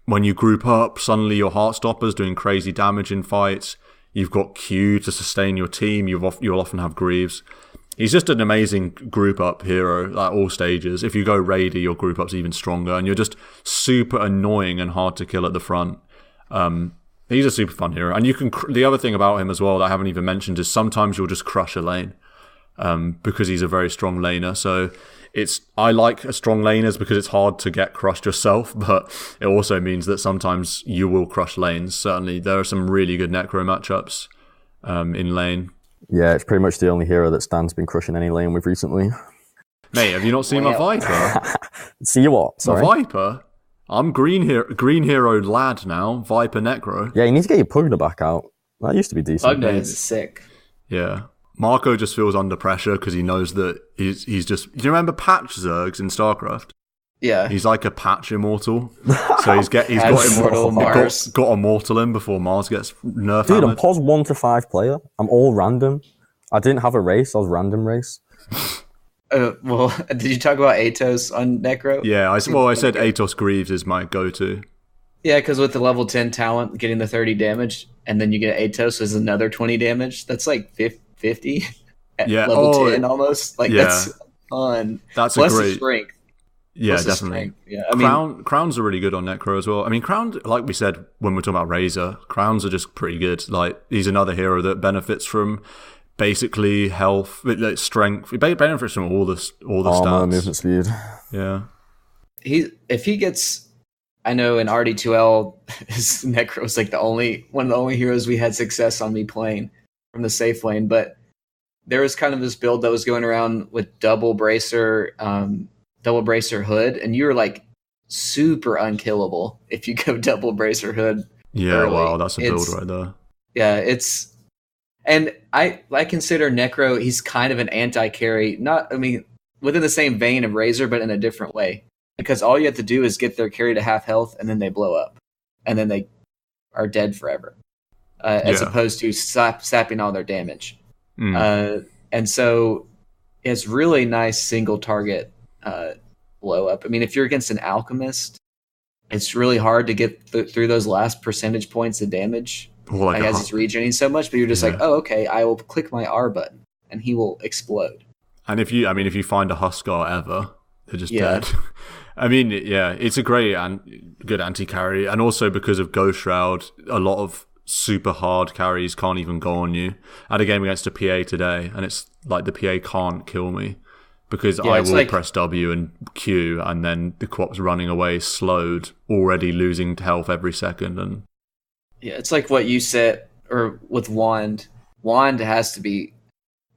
when you group up, suddenly your Heartstopper's doing crazy damage in fights. You've got Q to sustain your team. You'll often have Greaves. He's just an amazing group up hero at all stages. If you go Raider, your group up's even stronger, and you're just super annoying and hard to kill at the front. He's a super fun hero, and you can. The other thing about him as well that I haven't even mentioned is sometimes you'll just crush a lane, because he's a very strong laner. So I like strong laners because it's hard to get crushed yourself, but it also means that sometimes you will crush lanes. Certainly, there are some really good Necro matchups in lane. Yeah, it's pretty much the only hero that Stan's been crushing any lane with recently. Mate, have you not seen my Viper? See you what? Sorry. My Viper? I'm green hero lad now, Viper Necro. Yeah, you need to get your Pugna back out. That used to be decent. Pugna is sick. Yeah. Marco just feels under pressure because he knows that he's just... Do you remember Patch Zergs in StarCraft? Yeah. He's like a patch Immortal. So he's got Immortal in before Mars gets nerfed. Dude, I'm pos 1 to 5 player. I'm all random. I didn't have a race. I was random race. Well, did you talk about Atos on Necro? Yeah, I said Atos Greaves is my go-to. Yeah, because with the level 10 talent, getting the 30 damage, and then you get Atos as another 20 damage, that's like 50 at level 10 almost. Like, that's fun. That's Plus a great... strength. Yeah, definitely. Yeah, I mean, crowns are really good on Necro as well. I mean, crown, like we said when we're talking about Razor, crowns are just pretty good. Like, he's another hero that benefits from basically health, like strength. He benefits from all the stats. Movement speed. Yeah. If he gets, I know in RD2L, his Necro is like one of the only heroes we had success on me playing from the safe lane, but there was kind of this build that was going around with double bracer hood, and you were like super unkillable if you go double bracer hood. Yeah, early. wow, that's a build right there. Yeah, and I consider Necro, he's kind of an anti-carry, within the same vein of Razor, but in a different way. Because all you have to do is get their carry to half health, and then they blow up. And then they are dead forever. As opposed to sapping all their damage. And so it's really nice single target blow up. I mean, if you're against an alchemist, it's really hard to get through those last percentage points of damage. As he's regenerating so much, but you're just like, oh, okay, I will click my R button and he will explode. And if you find a Huskar ever, they're just dead. I mean, it's a great and good anti-carry, and also because of Ghost Shroud, a lot of super hard carries can't even go on you. I had a game against a PA today, and it's like the PA can't kill me because I will press W and Q, and then the co-op's running away, slowed, already losing health every second. And yeah, it's like what you said, or with Wand. Wand has to be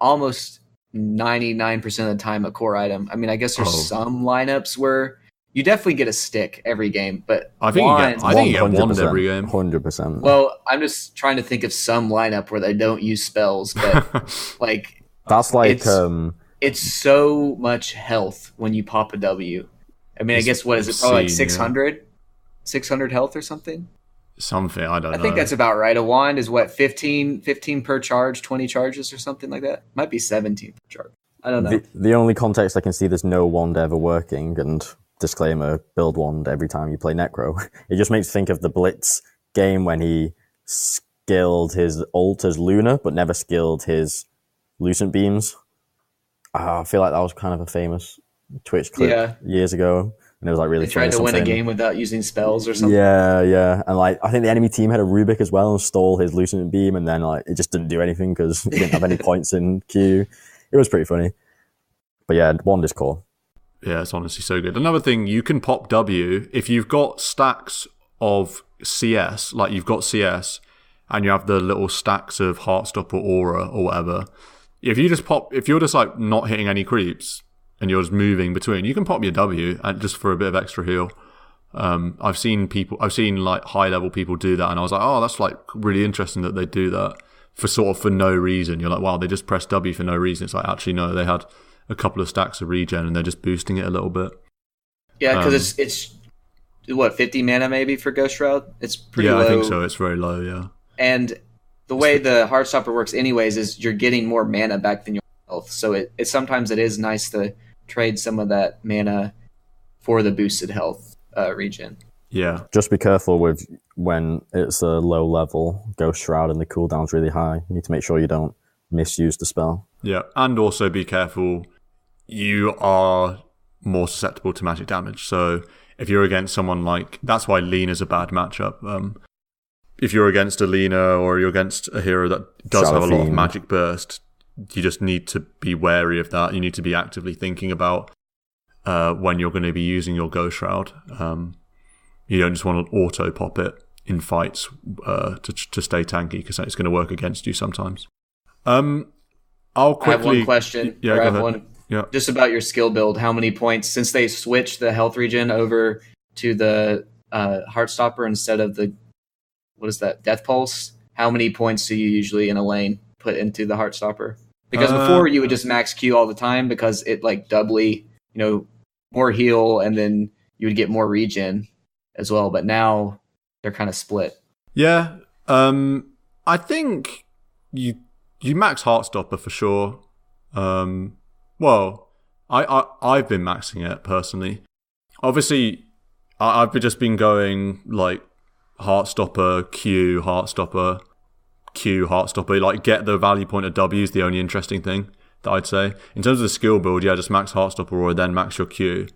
almost 99% of the time a core item. I mean, I guess there's some lineups where you definitely get a stick every game, but I think you get Wand every game. 100%. Well, I'm just trying to think of some lineup where they don't use spells, but like that's like it's so much health when you pop a W. I mean, I guess what is it? Probably like 600, 600 health or something. Something, I don't know. I think that's about right. A wand is what, 15 per charge, 20 charges or something like that? Might be 17 per charge. I don't know. The only context I can see there's no wand ever working, and disclaimer, build wand every time you play Necro. It just makes me think of the Blitz game when he skilled his ult as Luna, but never skilled his Lucent Beams. I feel like that was kind of a famous Twitch clip years ago. And it was like really. They tried to win a game without using spells or something. Yeah, and like I think the enemy team had a Rubik as well and stole his Lucent Beam, and then like it just didn't do anything because he didn't have any points in Q. It was pretty funny, but yeah, wand is cool. Yeah, it's honestly so good. Another thing, you can pop W if you've got stacks of CS, like you've got CS, and you have the little stacks of Heartstopper Aura or whatever. If you're just like not hitting any creeps, and you're just moving between, you can pop your W and just for a bit of extra heal. I've seen like high level people do that, and I was like, oh, that's like really interesting that they do that for no reason. You're like, wow, they just pressed W for no reason. It's like, actually no, they had a couple of stacks of regen and they're just boosting it a little bit. Yeah, because it's what, 50 mana maybe for Ghost Shroud? It's pretty low. Yeah, I think so. It's very low, yeah. And the way the Heartstopper works anyways is you're getting more mana back than your health. So it sometimes it is nice to trade some of that mana for the boosted health regen. Yeah. Just be careful with when it's a low level Ghost Shroud and the cooldown's really high. You need to make sure you don't misuse the spell. Yeah, and also be careful. You are more susceptible to magic damage. So if you're against someone like... That's why Lena's a bad matchup. If you're against a Lena or you're against a hero that does have a lot of magic burst, you just need to be wary of that. You need to be actively thinking about when you're going to be using your Ghost Shroud. You don't just want to auto pop it in fights to stay tanky, because it's going to work against you sometimes. I'll quickly... I have one question. Yeah, go ahead. Yeah. Just about your skill build. How many points, since they switched the health regen over to the Heartstopper instead of the, what is that, Death Pulse? How many points do you usually in a lane put into the Heartstopper? Because before you would just max Q all the time because it like doubly, more heal, and then you would get more regen as well. But now they're kind of split. Yeah. I think you max Heartstopper for sure. Well, I've been maxing it personally. Obviously, I've just been going like Heartstopper, Q, Heartstopper, Q, Heartstopper. Like get the value point of W is the only interesting thing that I'd say. In terms of the skill build, yeah, just max Heartstopper or then max your Q.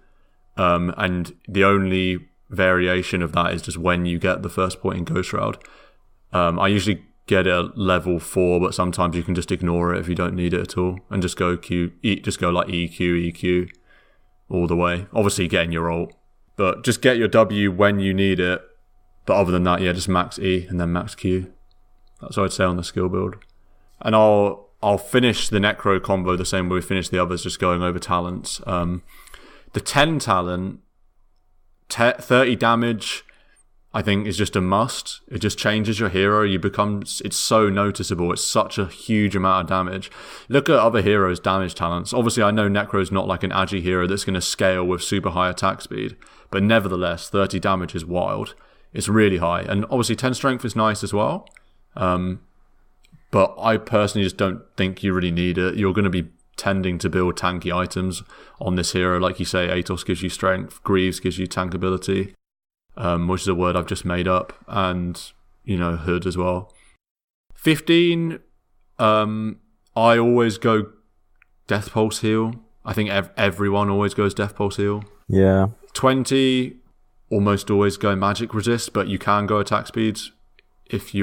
and the only variation of that is just when you get the first point in Ghost Shroud. I usually get it at level 4, but sometimes you can just ignore it if you don't need it at all and just go just go like EQ all the way. Obviously getting your ult, but just get your W when you need it. But other than that, yeah, just max E and then max Q. That's what I'd say on the skill build. And I'll finish the Necro combo the same way we finished the others, just going over talents. The 10 talent, 30 damage, I think is just a must. It just changes your hero. It's so noticeable. It's such a huge amount of damage. Look at other heroes' damage talents. Obviously, I know Necro's not like an agi hero that's going to scale with super high attack speed, but nevertheless, 30 damage is wild. It's really high. And obviously 10 strength is nice as well. But I personally just don't think you really need it. You're going to be tending to build tanky items on this hero. Like you say, Atos gives you strength, Greaves gives you tank ability, which is a word I've just made up, and, Hood as well. 15, I always go Death Pulse heal. I think everyone always goes Death Pulse heal. Yeah. 20, almost always go Magic Resist, but you can go attack speeds. If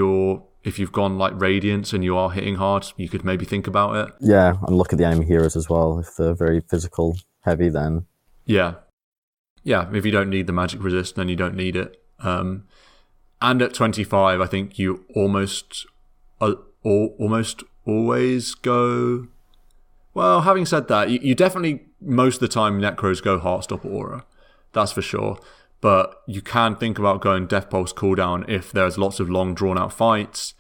you've gone like Radiance and you are hitting hard, you could maybe think about it. Yeah, and look at the enemy heroes as well. If they're very physical heavy, then... Yeah, if you don't need the Magic Resist, then you don't need it. And at 25, I think you almost always go... Well, having said that, you definitely, most of the time, Necros go Heartstopper Aura. That's for sure. But you can think about going Death Pulse cooldown if there's lots of long, drawn-out fights,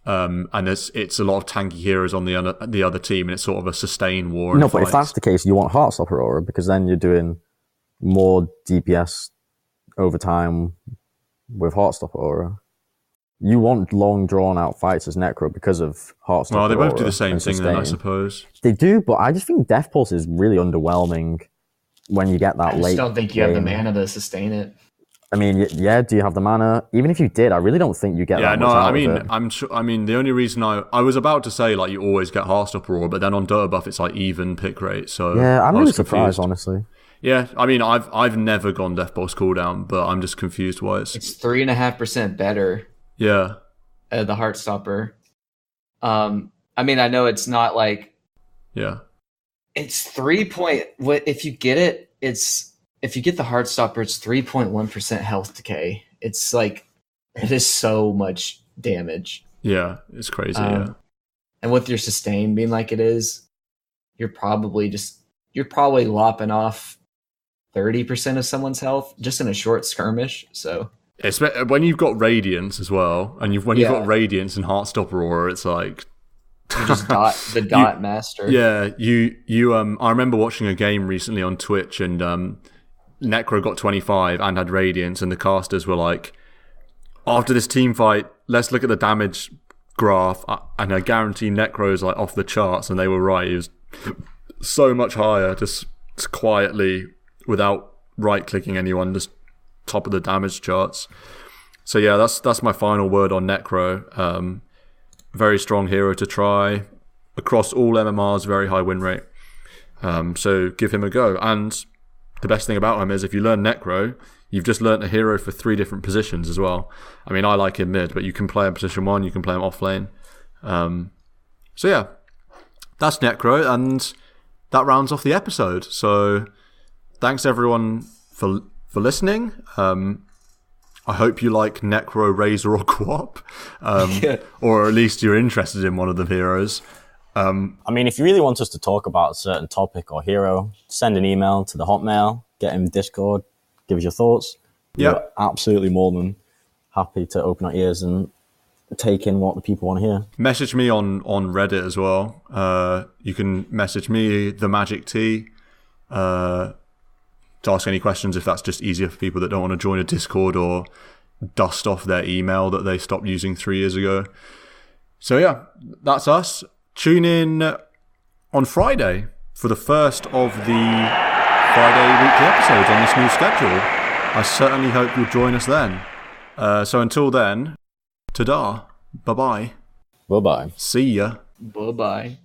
and it's a lot of tanky heroes on the other team, and it's sort of a sustained war. No, but if that's the case, you want Heartstopper Aura, because then you're doing more DPS over time with Heartstopper Aura. You want long, drawn-out fights as Necro because of Heartstopper Aura. Well, they both do the same thing then, I suppose. They do, but I just think Death Pulse is really underwhelming when you get that late. I just don't think you have the mana to sustain it. I mean, yeah, do you have the mana? Even if you did, I really don't think you get that much out of it. I'm sure. I mean, the only reason I was about to say like you always get Heartstopper Aura, but then on DotA buff it's like even pick rate. So yeah, I'm really surprised, honestly. Yeah, I mean, I've never gone Death Pulse cooldown, but I'm just confused why it's 3.5% better. Yeah, the Heartstopper. I mean, I know it's not like it's 3 point. What if you get it? If you get the Heartstopper, it's 3.1% health decay. It's like, it is so much damage. Yeah, it's crazy. And with your sustain being like it is, you're probably lopping off 30% of someone's health just in a short skirmish. So when you've got Radiance as well, and you've got Radiance and Heartstopper Aura, it's like you just dot master. Yeah, you I remember watching a game recently on Twitch, and Necro got 25 and had Radiance, and the casters were like, after this team fight, let's look at the damage graph, and I guarantee Necro's like off the charts, and they were right. It was so much higher, just quietly, without right-clicking anyone, just top of the damage charts. So yeah, that's my final word on Necro. Very strong hero to try. Across all MMRs, very high win rate. So give him a go. And the best thing about him is if you learn Necro, you've just learnt a hero for 3 different positions as well. I mean, I like him mid, but you can play him position 1, you can play him off lane. So yeah, that's Necro, and that rounds off the episode. So thanks everyone for listening. I hope you like Necro, Razor, or Quap, or at least you're interested in one of the heroes. I mean, if you really want us to talk about a certain topic or hero, send an email to the Hotmail, get in Discord, give us your thoughts. Yeah, we're absolutely more than happy to open our ears and take in what the people want to hear. Message me on Reddit as well. You can message me, the Magic T, to ask any questions if that's just easier for people that don't want to join a Discord or dust off their email that they stopped using 3 years ago. So yeah, that's us. Tune in on Friday for the first of the Friday weekly episodes on this new schedule. I certainly hope you'll join us then. So until then, ta-da. Bye-bye. Bye-bye. See ya. Bye-bye.